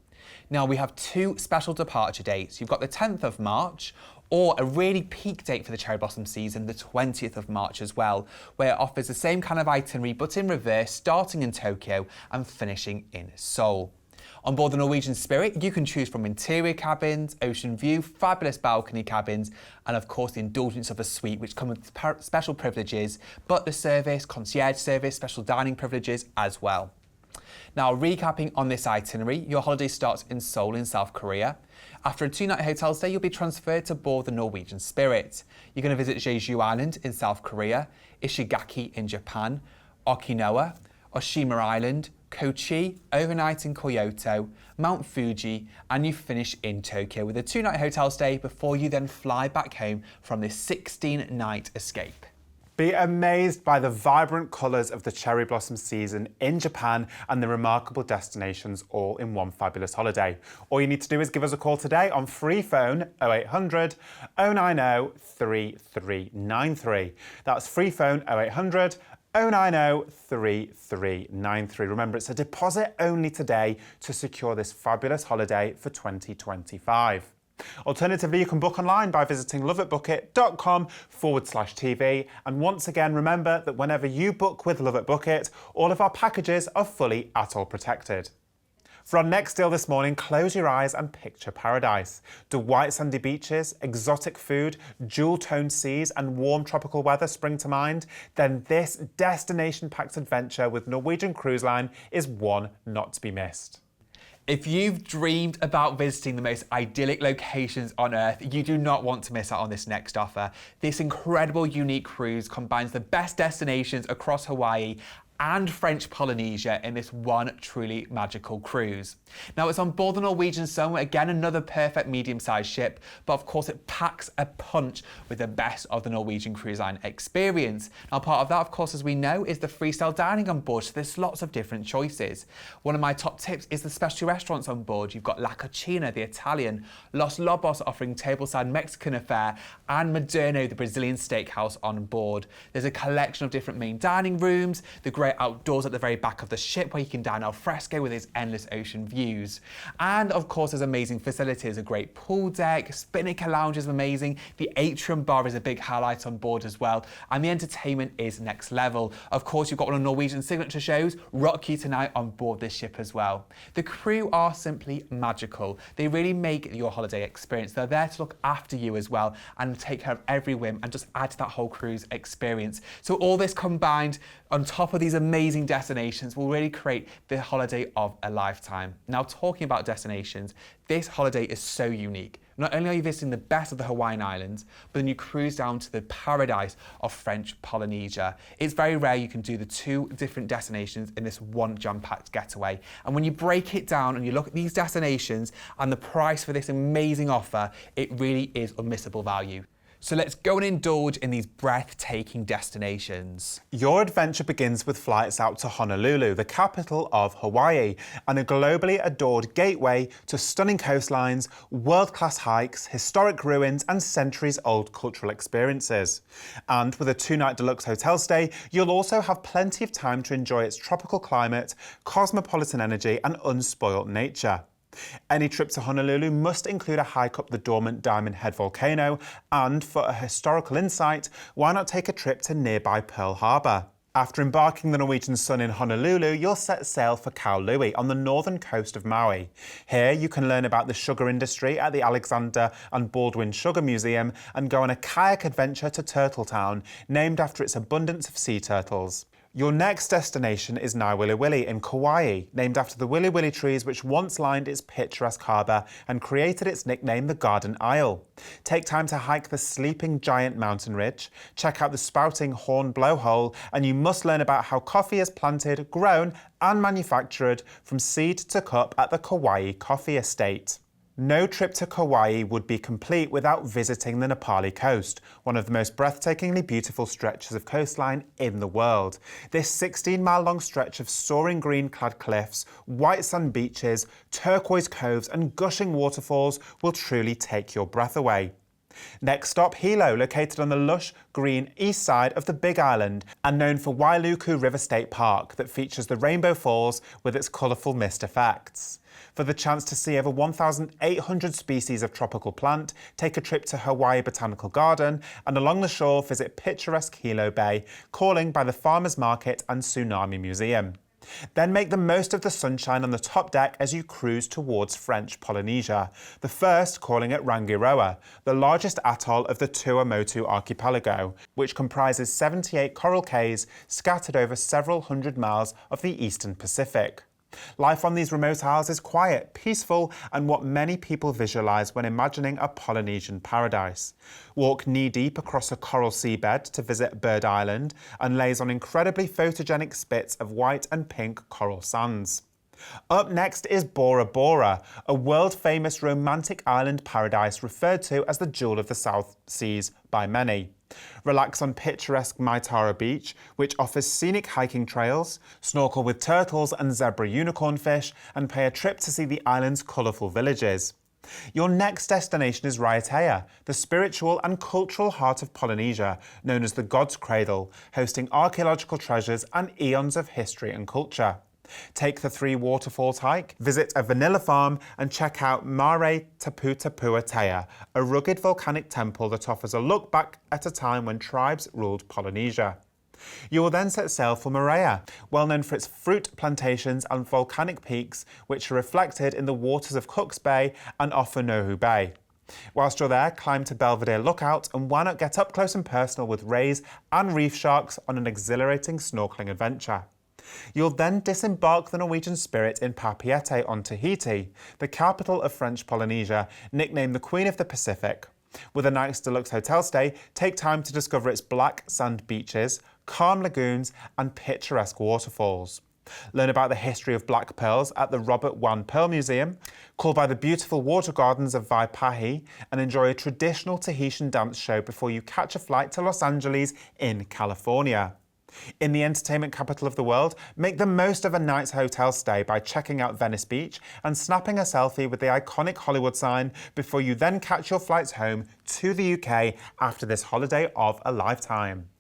Now, we have 2 special departure dates. You've got the 10th of March, or a really peak date for the cherry blossom season, the 20th of March as well, where it offers the same kind of itinerary but in reverse, starting in Tokyo and finishing in Seoul. On board the Norwegian Spirit, you can choose from interior cabins, ocean view, fabulous balcony cabins, and of course the indulgence of a suite, which come with special privileges, but the service, concierge service, special dining privileges as well. Now, recapping on this itinerary, your holiday starts in Seoul in South Korea. After a 2-night hotel stay, you'll be transferred to board the Norwegian Spirit. You're going to visit Jeju Island in South Korea, Ishigaki in Japan, Okinawa, Oshima Island, Kochi, overnight in Kyoto, Mount Fuji, and you finish in Tokyo with a 2-night hotel stay before you then fly back home from this 16-night escape. Be amazed by the vibrant colours of the cherry blossom season in Japan and the remarkable destinations all in one fabulous holiday. All you need to do is give us a call today on free phone 0800 090 3393. That's free phone 0800 090 3393. Remember, it's a deposit only today to secure this fabulous holiday for 2025. Alternatively, you can book online by visiting loveitbookit.com/TV. And once again, remember that whenever you book with LoveitBookit, all of our packages are fully ATOL protected. For our next deal this morning, close your eyes and picture paradise. Do white sandy beaches, exotic food, jewel-toned seas and warm tropical weather spring to mind? Then this destination-packed adventure with Norwegian Cruise Line is one not to be missed. If you've dreamed about visiting the most idyllic locations on Earth, you do not want to miss out on this next offer. This incredible, unique cruise combines the best destinations across Hawaii and French Polynesia in this one truly magical cruise. Now, it's on board the Norwegian Sun, again another perfect medium-sized ship, but of course it packs a punch with the best of the Norwegian Cruise Line experience. Now, part of that, of course, as we know, is the freestyle dining on board, so there's lots of different choices. One of my top tips is the specialty restaurants on board. You've got La Cucina, the Italian, Los Lobos offering tableside Mexican affair, and Moderno, the Brazilian steakhouse on board. There's a collection of different main dining rooms, the great outdoors at the very back of the ship where you can dine al fresco with its endless ocean views. And of course, there's amazing facilities, a great pool deck, Spinnaker Lounge is amazing, the atrium bar is a big highlight on board as well, and the entertainment is next level. Of course, you've got one of Norwegian's signature shows, Rock You Tonight, on board this ship as well. The crew are simply magical. They really make your holiday experience. They're there to look after you as well and take care of every whim and just add to that whole cruise experience. So all this combined on top of these amazing destinations will really create the holiday of a lifetime. Now, talking about destinations, this holiday is so unique. Not only are you visiting the best of the Hawaiian Islands, but then you cruise down to the paradise of French Polynesia. It's very rare you can do the two different destinations in this one jam-packed getaway. And when you break it down and you look at these destinations and the price for this amazing offer, it really is unmissable value. So let's go and indulge in these breathtaking destinations. Your adventure begins with flights out to Honolulu, the capital of Hawaii, and a globally adored gateway to stunning coastlines, world-class hikes, historic ruins, and centuries-old cultural experiences. And with a 2-night deluxe hotel stay, you'll also have plenty of time to enjoy its tropical climate, cosmopolitan energy, and unspoilt nature. Any trip to Honolulu must include a hike up the dormant Diamond Head volcano, and for a historical insight, why not take a trip to nearby Pearl Harbor? After embarking the Norwegian sun in Honolulu, you'll set sail for Kaului on the northern coast of Maui. Here you can learn about the sugar industry at the Alexander and Baldwin Sugar Museum and go on a kayak adventure to Turtle Town, named after its abundance of sea turtles. Your next destination is Niagara in Kauai, named after the Wili Wili trees which once lined its picturesque harbour and created its nickname the Garden Isle. Take time to hike the sleeping giant mountain ridge, check out the spouting horn blowhole, and you must learn about how coffee is planted, grown and manufactured from seed to cup at the Kauai Coffee Estate. No trip to Kauai would be complete without visiting the Nepali coast, one of the most breathtakingly beautiful stretches of coastline in the world. This 16-mile-long stretch of soaring green-clad cliffs, white sand beaches, turquoise coves and gushing waterfalls will truly take your breath away. Next stop, Hilo, located on the lush, green east side of the Big Island and known for Wailuku River State Park that features the Rainbow Falls with its colourful mist effects. For the chance to see over 1,800 species of tropical plant, take a trip to Hawaii Botanical Garden and along the shore visit picturesque Hilo Bay, calling by the Farmers Market and Tsunami Museum. Then make the most of the sunshine on the top deck as you cruise towards French Polynesia, the first calling at Rangiroa, the largest atoll of the Tuamotu archipelago, which comprises 78 coral cays scattered over several hundred miles of the eastern Pacific. Life on these remote isles is quiet, peaceful, and what many people visualise when imagining a Polynesian paradise. Walk knee-deep across a coral seabed to visit Bird Island and laze on incredibly photogenic spits of white and pink coral sands. Up next is Bora Bora, a world-famous romantic island paradise referred to as the Jewel of the South Seas by many. Relax on picturesque Maitara Beach, which offers scenic hiking trails, snorkel with turtles and zebra unicornfish, and pay a trip to see the island's colourful villages. Your next destination is Raiatea, the spiritual and cultural heart of Polynesia, known as the God's Cradle, hosting archaeological treasures and eons of history and culture. Take the 3 waterfalls hike, visit a vanilla farm and check out Mare Taputapuatea, a rugged volcanic temple that offers a look back at a time when tribes ruled Polynesia. You will then set sail for Moorea, well known for its fruit plantations and volcanic peaks which are reflected in the waters of Cook's Bay and Ofonohu Bay. Whilst you're there, climb to Belvedere Lookout and why not get up close and personal with rays and reef sharks on an exhilarating snorkeling adventure. You'll then disembark the Norwegian Spirit in Papeete on Tahiti, the capital of French Polynesia, nicknamed the Queen of the Pacific. With a night's deluxe hotel stay, take time to discover its black sand beaches, calm lagoons and picturesque waterfalls. Learn about the history of black pearls at the Robert Wan Pearl Museum, call by the beautiful water gardens of Waipahi and enjoy a traditional Tahitian dance show before you catch a flight to Los Angeles in California. In the entertainment capital of the world, make the most of a night's hotel stay by checking out Venice Beach and snapping a selfie with the iconic Hollywood sign before you then catch your flights home to the UK after this holiday of a lifetime.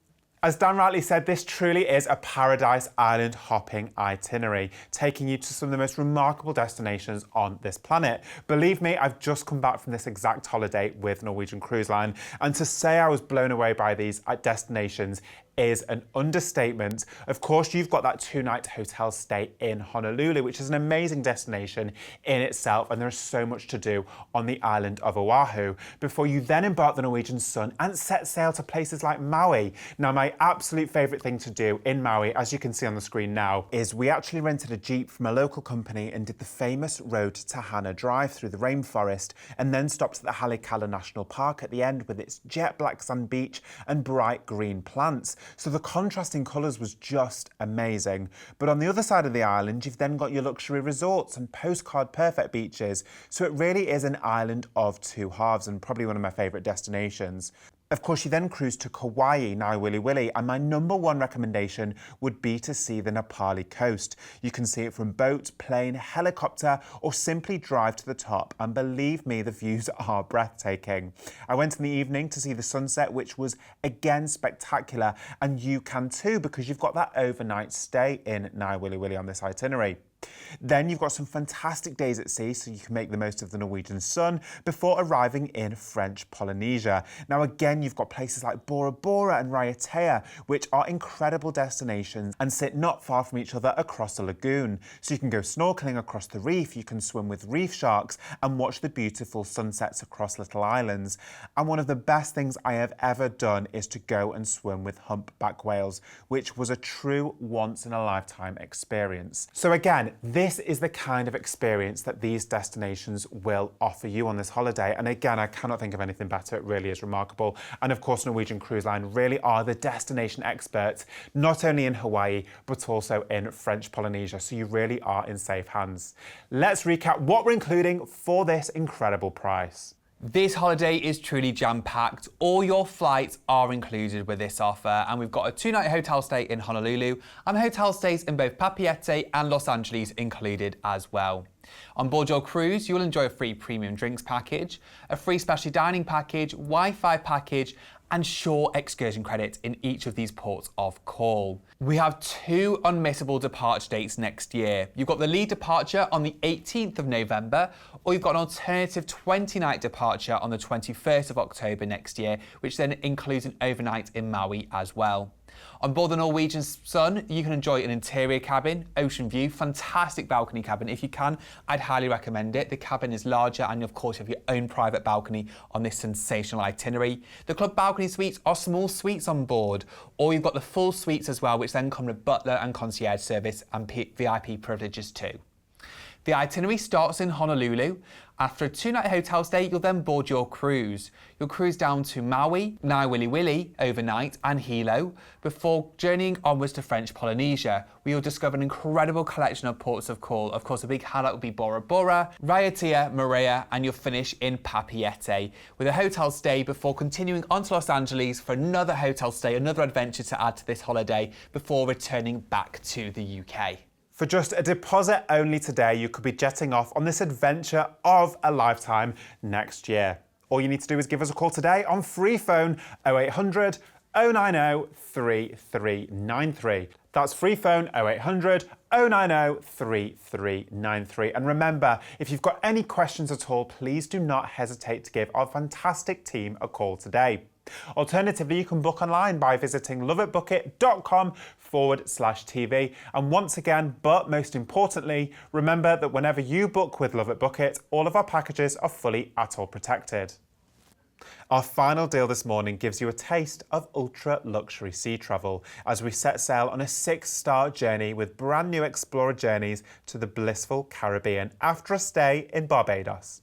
As Dan rightly said, this truly is a paradise island hopping itinerary, taking you to some of the most remarkable destinations on this planet. Believe me, I've just come back from this exact holiday with Norwegian Cruise Line, and to say I was blown away by these destinations is an understatement. Of course, you've got that 2-night hotel stay in Honolulu, which is an amazing destination in itself, and there's so much to do on the island of Oahu before you then embark the Norwegian sun and set sail to places like Maui. Now, my absolute favourite thing to do in Maui, as you can see on the screen now, is we actually rented a Jeep from a local company and did the famous Road to Tahana drive through the rainforest, and then stopped at the Halikala National Park at the end with its jet black sand beach and bright green plants. So the contrasting colours was just amazing. But on the other side of the island, you've then got your luxury resorts and postcard perfect beaches. So it really is an island of two halves and probably one of my favourite destinations. Of course, you then cruise to Kauai, Niagara, and my #1 recommendation would be to see the Nepali coast. You can see it from boat, plane, helicopter, or simply drive to the top, and believe me, the views are breathtaking. I went in the evening to see the sunset, which was again spectacular, and you can too, because you've got that overnight stay in Niagara on this itinerary. Then you've got some fantastic days at sea, so you can make the most of the Norwegian sun before arriving in French Polynesia. Now again, you've got places like Bora Bora and Raiatea, which are incredible destinations and sit not far from each other across the lagoon. So you can go snorkeling across the reef, you can swim with reef sharks and watch the beautiful sunsets across little islands. And one of the best things I have ever done is to go and swim with humpback whales, which was a true once-in-a-lifetime experience. So again, this is the kind of experience that these destinations will offer you on this holiday. And again, I cannot think of anything better. It really is remarkable. And of course, Norwegian Cruise Line really are the destination experts, not only in Hawaii, but also in French Polynesia. So you really are in safe hands. Let's recap what we're including for this incredible price. This holiday is truly jam-packed. All your flights are included with this offer, and we've got a 2-night hotel stay in Honolulu and hotel stays in both Papeete and Los Angeles included as well. On board your cruise, you'll enjoy a free premium drinks package, a free specialty dining package, Wi-Fi package, and shore excursion credits in each of these ports of call. We have 2 unmissable departure dates next year. You've got the lead departure on the 18th of November, or you've got an alternative 20-night departure on the 21st of October next year, which then includes an overnight in Maui as well. On board the Norwegian Sun, you can enjoy an interior cabin, ocean view, fantastic balcony cabin. If you can, I'd highly recommend it. The cabin is larger and of course you have your own private balcony on this sensational itinerary. The club balcony suites are small suites on board, or you've got the full suites as well, which then come with butler and concierge service and VIP privileges too. The itinerary starts in Honolulu. After a 2-night hotel stay, you'll then board your cruise. You'll cruise down to Maui, Niagara overnight, and Hilo, before journeying onwards to French Polynesia, where you'll discover an incredible collection of ports of call. Of course, a big highlight will be Bora Bora, Raiatea, Moorea, and you'll finish in Papeete, with a hotel stay before continuing on to Los Angeles for another hotel stay, another adventure to add to this holiday, before returning back to the UK. For just a deposit only today, you could be jetting off on this adventure of a lifetime next year. All you need to do is give us a call today on free phone 0800 090 3393. That's free phone 0800 090 3393. And remember, if you've got any questions at all, please do not hesitate to give our fantastic team a call today. Alternatively, you can book online by visiting loveitbookit.com/TV. And once again, but most importantly, remember that whenever you book with LoveitBookit, all of our packages are fully ATOL protected. Our final deal this morning gives you a taste of ultra luxury sea travel as we set sail on a 6-star journey with brand new Explorer journeys to the blissful Caribbean after a stay in Barbados.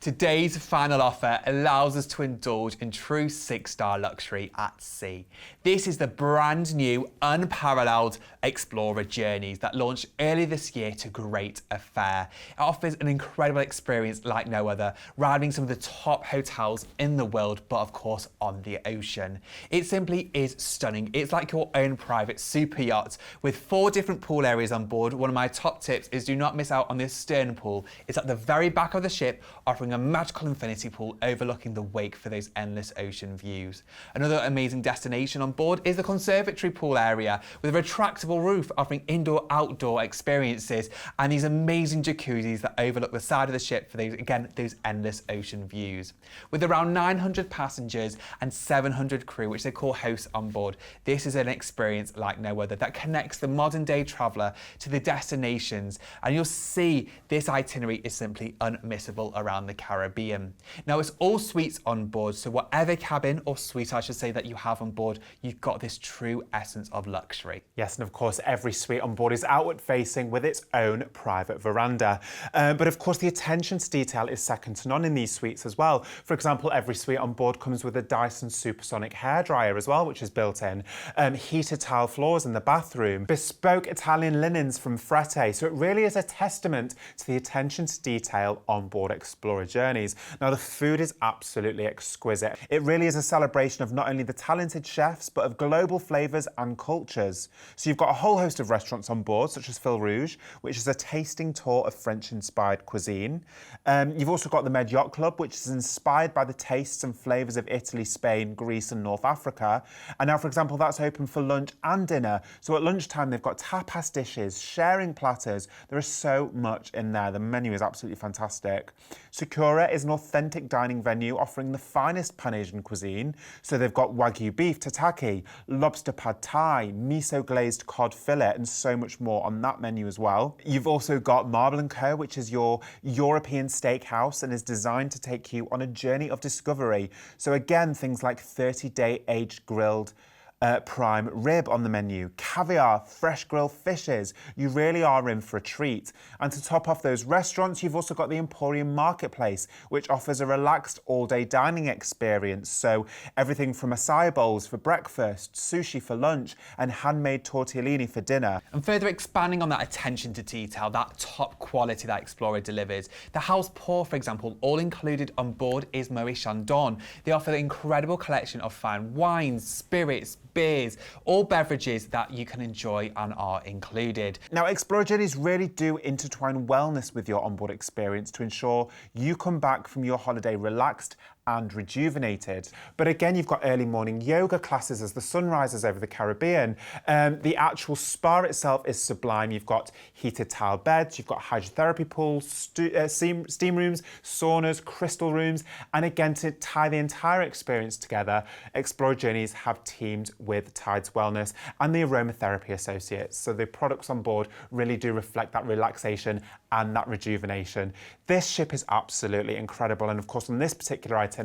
Today's final offer allows us to indulge in true 6-star luxury at sea. This is the brand new, unparalleled Explorer Journeys that launched earlier this year to great effect. It offers an incredible experience like no other, rivaling some of the top hotels in the world, but of course on the ocean. It simply is stunning. It's like your own private super yacht with 4 different pool areas on board. One of my top tips is do not miss out on this stern pool. It's at the very back of the ship, offering offering a magical infinity pool overlooking the wake for those endless ocean views. Another amazing destination on board is the conservatory pool area with a retractable roof offering indoor-outdoor experiences and these amazing jacuzzis that overlook the side of the ship for those endless ocean views. With around 900 passengers and 700 crew, which they call hosts on board, this is an experience like no other that connects the modern day traveller to the destinations, and you'll see this itinerary is simply unmissable around the Caribbean. Now it's all suites on board, so whatever cabin or suite I should say that you have on board, you've got this true essence of luxury. Yes, and of course every suite on board is outward facing with its own private veranda. But of course the attention to detail is second to none in these suites as well. For example, every suite on board comes with a Dyson supersonic hairdryer as well, which is built in. Heated tile floors in the bathroom, bespoke Italian linens from Frette. So it really is a testament to the attention to detail on board Explorer journeys. Now the food is absolutely exquisite. It really is a celebration of not only the talented chefs, but of global flavours and cultures. So you've got a whole host of restaurants on board, such as Foliage, which is a tasting tour of French-inspired cuisine. You've also got the Med Yacht Club, which is inspired by the tastes and flavours of Italy, Spain, Greece and North Africa. And now, for example, that's open for lunch and dinner. So at lunchtime, they've got tapas dishes, sharing platters. There is so much in there. The menu is absolutely fantastic. Sakura is an authentic dining venue offering the finest Pan-Asian cuisine. So they've got Wagyu beef, tataki, lobster pad thai, miso glazed cod fillet, and so much more on that menu as well. You've also got Marble & Co., which is your European steakhouse and is designed to take you on a journey of discovery. So again, things like 30-day aged grilled prime rib on the menu, caviar, fresh grilled fishes. You really are in for a treat. And to top off those restaurants, you've also got the Emporium Marketplace, which offers a relaxed all-day dining experience. So everything from acai bowls for breakfast, sushi for lunch, and handmade tortellini for dinner. And further expanding on that attention to detail, that top quality that Explorer delivers, the house pour, for example, all included on board is Moët Chandon. They offer an incredible collection of fine wines, spirits, beers, all beverages that you can enjoy and are included. Now, Explorer journeys really do intertwine wellness with your onboard experience to ensure you come back from your holiday relaxed and rejuvenated. But again, you've got early morning yoga classes as the sun rises over the Caribbean. The actual spa itself is sublime. You've got heated tile beds, you've got hydrotherapy pools, steam rooms, saunas, crystal rooms, and again, to tie the entire experience together, Explorer Journeys have teamed with Tides Wellness and the Aromatherapy Associates. So the products on board really do reflect that relaxation and that rejuvenation. This ship is absolutely incredible, and of course on this particular itinerary,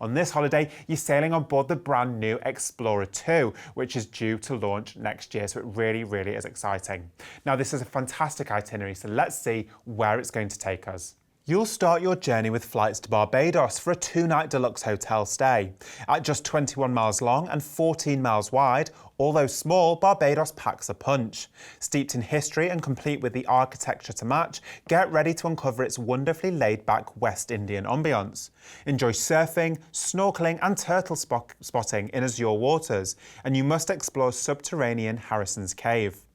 on this holiday, you're sailing on board the brand new Explorer 2, which is due to launch next year, so it really, really is exciting. Now this is a fantastic itinerary, so let's see where it's going to take us. You'll start your journey with flights to Barbados for a 2-night deluxe hotel stay. At just 21 miles long and 14 miles wide, although small, Barbados packs a punch. Steeped in history and complete with the architecture to match, get ready to uncover its wonderfully laid-back West Indian ambience. Enjoy surfing, snorkeling and turtle spotting in azure waters, and you must explore subterranean Harrison's Cave.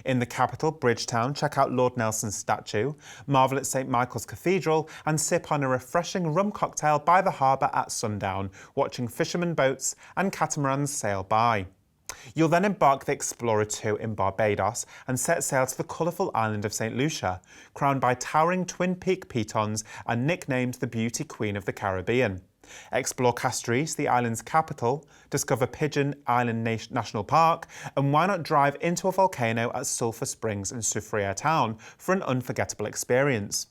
In the capital, Bridgetown, check out Lord Nelson's statue, marvel at St Michael's Cathedral and sip on a refreshing rum cocktail by the harbour at sundown, watching fishermen boats and catamarans sail by. You'll then embark the Explorer 2 in Barbados and set sail to the colourful island of St Lucia, crowned by towering Twin Peak pitons and nicknamed the Beauty Queen of the Caribbean. Explore Castries, the island's capital, discover Pigeon Island National Park, and why not drive into a volcano at Sulphur Springs in Soufriere Town for an unforgettable experience.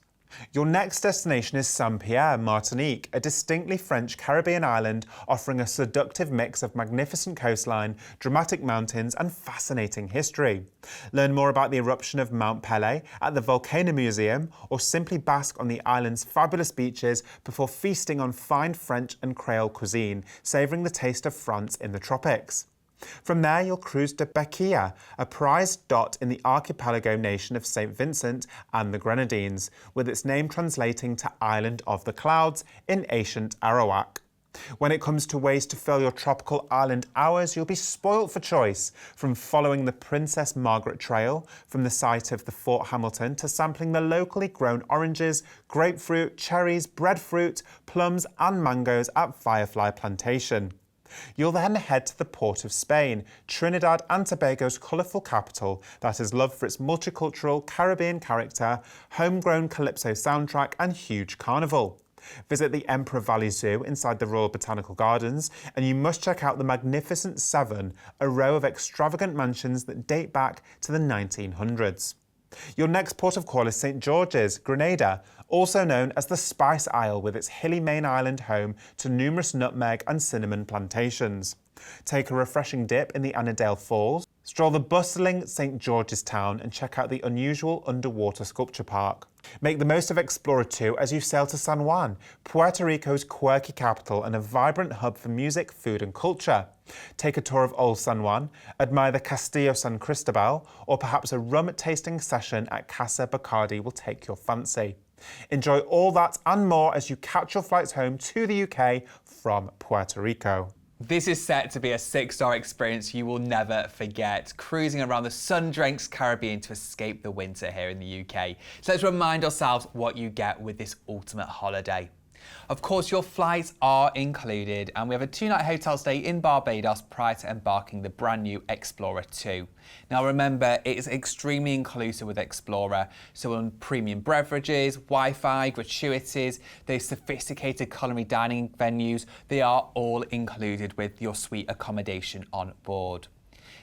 Your next destination is Saint-Pierre, Martinique, a distinctly French Caribbean island offering a seductive mix of magnificent coastline, dramatic mountains and fascinating history. Learn more about the eruption of Mount Pelée at the Volcano Museum, or simply bask on the island's fabulous beaches before feasting on fine French and Creole cuisine, savouring the taste of France in the tropics. From there, you'll cruise to Bequia, a prized dot in the archipelago nation of St Vincent and the Grenadines, with its name translating to Island of the Clouds in ancient Arawak. When it comes to ways to fill your tropical island hours, you'll be spoilt for choice, from following the Princess Margaret Trail from the site of the Fort Hamilton to sampling the locally grown oranges, grapefruit, cherries, breadfruit, plums and mangoes at Firefly Plantation. You'll then head to the port of Spain, Trinidad and Tobago's colourful capital that is loved for its multicultural Caribbean character, homegrown calypso soundtrack and huge carnival. Visit the Emperor Valley Zoo inside the Royal Botanical Gardens, and you must check out the Magnificent Seven, a row of extravagant mansions that date back to the 1900s. Your next port of call is St George's, Grenada, also known as the Spice Isle, with its hilly main island home to numerous nutmeg and cinnamon plantations. Take a refreshing dip in the Annandale Falls, stroll the bustling St George's Town and check out the unusual underwater sculpture park. Make the most of Explorer 2 as you sail to San Juan, Puerto Rico's quirky capital and a vibrant hub for music, food and culture. Take a tour of Old San Juan, admire the Castillo San Cristobal, or perhaps a rum tasting session at Casa Bacardi will take your fancy. Enjoy all that and more as you catch your flights home to the UK from Puerto Rico. This is set to be a 6-star experience you will never forget, cruising around the sun-drenched Caribbean to escape the winter here in the UK. So let's remind ourselves what you get with this ultimate holiday. Of course, your flights are included, and we have a 2-night hotel stay in Barbados prior to embarking the brand new Explorer 2. Now remember, it is extremely inclusive with Explorer, so on premium beverages, Wi-Fi, gratuities, those sophisticated culinary dining venues, they are all included with your suite accommodation on board.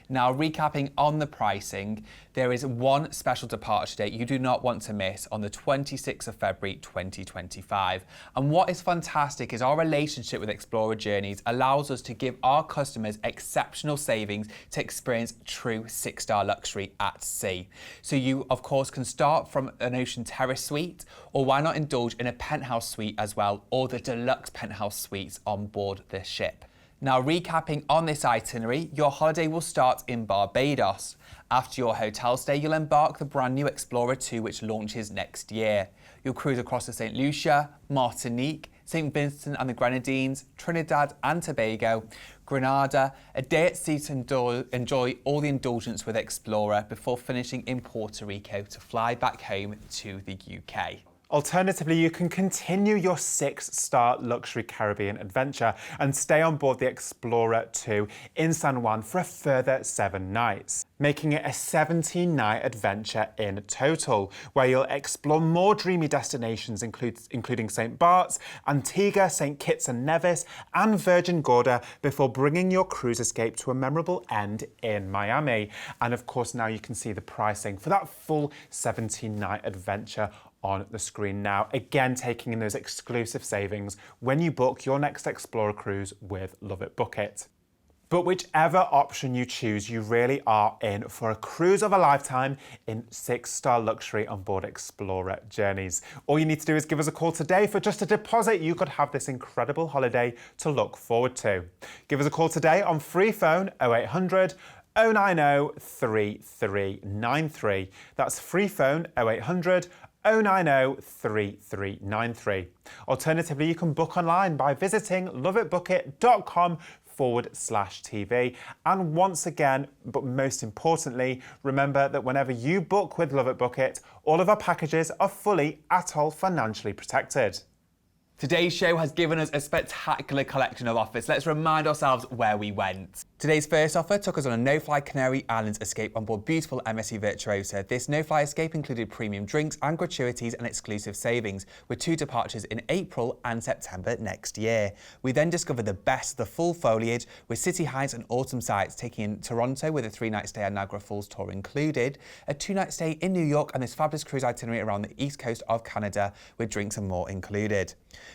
Now, recapping on the pricing, there is one special departure date you do not want to miss on the 26th of February 2025. And what is fantastic is our relationship with Explorer Journeys allows us to give our customers exceptional savings to experience true 6-star luxury at sea. So you, of course, can start from an ocean terrace suite, or why not indulge in a penthouse suite as well, or the deluxe penthouse suites on board the ship. Now, recapping on this itinerary, your holiday will start in Barbados. After your hotel stay, you'll embark the brand new Explorer 2, which launches next year. You'll cruise across to St Lucia, Martinique, St Vincent and the Grenadines, Trinidad and Tobago, Grenada, a day at sea to enjoy all the indulgence with Explorer before finishing in Puerto Rico to fly back home to the UK. Alternatively, you can continue your 6-star luxury Caribbean adventure and stay on board the Explorer 2 in San Juan for a further 7 nights, making it a 17-night adventure in total, where you'll explore more dreamy destinations including St Bart's, Antigua, St Kitts and Nevis and Virgin Gorda before bringing your cruise escape to a memorable end in Miami. And of course, now you can see the pricing for that full 17-night adventure on the screen now, again taking in those exclusive savings when you book your next Explorer cruise with LoveitBookit. But whichever option you choose, you really are in for a cruise of a lifetime in 6-star luxury on board Explorer Journeys. All you need to do is give us a call today. For just a deposit, you could have this incredible holiday to look forward to. Give us a call today on free phone 0800 090 3393. That's free phone 0800 090 3393. Alternatively, you can book online by visiting loveitbookit.com/TV. And once again, but most importantly, remember that whenever you book with LoveitBookit, all of our packages are fully atoll financially protected. Today's show has given us a spectacular collection of offers. Let's remind ourselves where we went. Today's first offer took us on a no-fly Canary Islands escape on board beautiful MSC Virtuosa. This no-fly escape included premium drinks and gratuities and exclusive savings, with 2 departures in April and September next year. We then discovered the best of the full Foliage, with city heights and autumn sights, taking in Toronto with a 3-night stay at Niagara Falls tour included, a 2-night stay in New York and this fabulous cruise itinerary around the east coast of Canada, with drinks and more included.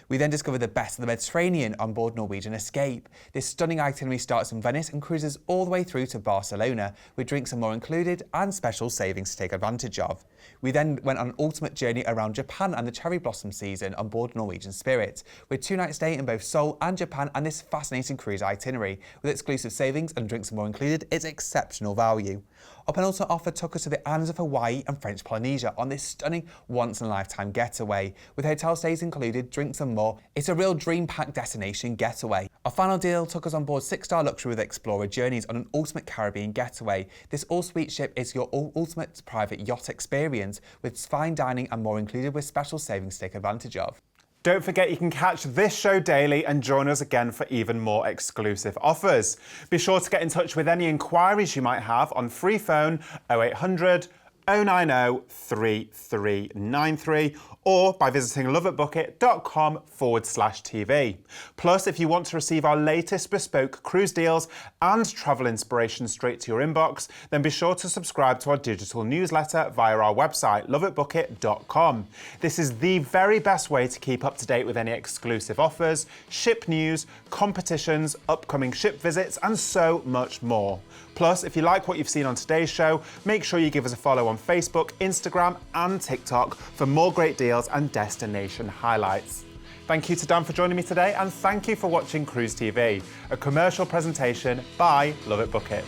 We then discovered the best of the Mediterranean on board Norwegian Escape. This stunning itinerary starts in Venice and cruises all the way through to Barcelona, with drinks and more included and special savings to take advantage of. We then went on an ultimate journey around Japan and the cherry blossom season on board Norwegian Spirit, with 2 nights stay in both Seoul and Japan and this fascinating cruise itinerary. With exclusive savings and drinks and more included, it's exceptional value. Our penultimate offer took us to the islands of Hawaii and French Polynesia on this stunning once-in-a-lifetime getaway. With hotel stays included, drinks and more, it's a real dream-packed destination getaway. Our final deal took us on board 6-star luxury with Explorer Journeys on an ultimate Caribbean getaway. This all-suite ship is your ultimate private yacht experience, with fine dining and more included, with special savings to take advantage of. Don't forget you can catch this show daily and join us again for even more exclusive offers. Be sure to get in touch with any inquiries you might have on free phone 0800 090 3393 or by visiting loveitbookit.com/TV. Plus, if you want to receive our latest bespoke cruise deals and travel inspiration straight to your inbox, then be sure to subscribe to our digital newsletter via our website, loveitbookit.com. This is the very best way to keep up to date with any exclusive offers, ship news, competitions, upcoming ship visits, and so much more. Plus, if you like what you've seen on today's show, make sure you give us a follow on Facebook, Instagram, and TikTok for more great deals and destination highlights. Thank you to Dan for joining me today, and thank you for watching Cruise TV, a commercial presentation by Love It Book It.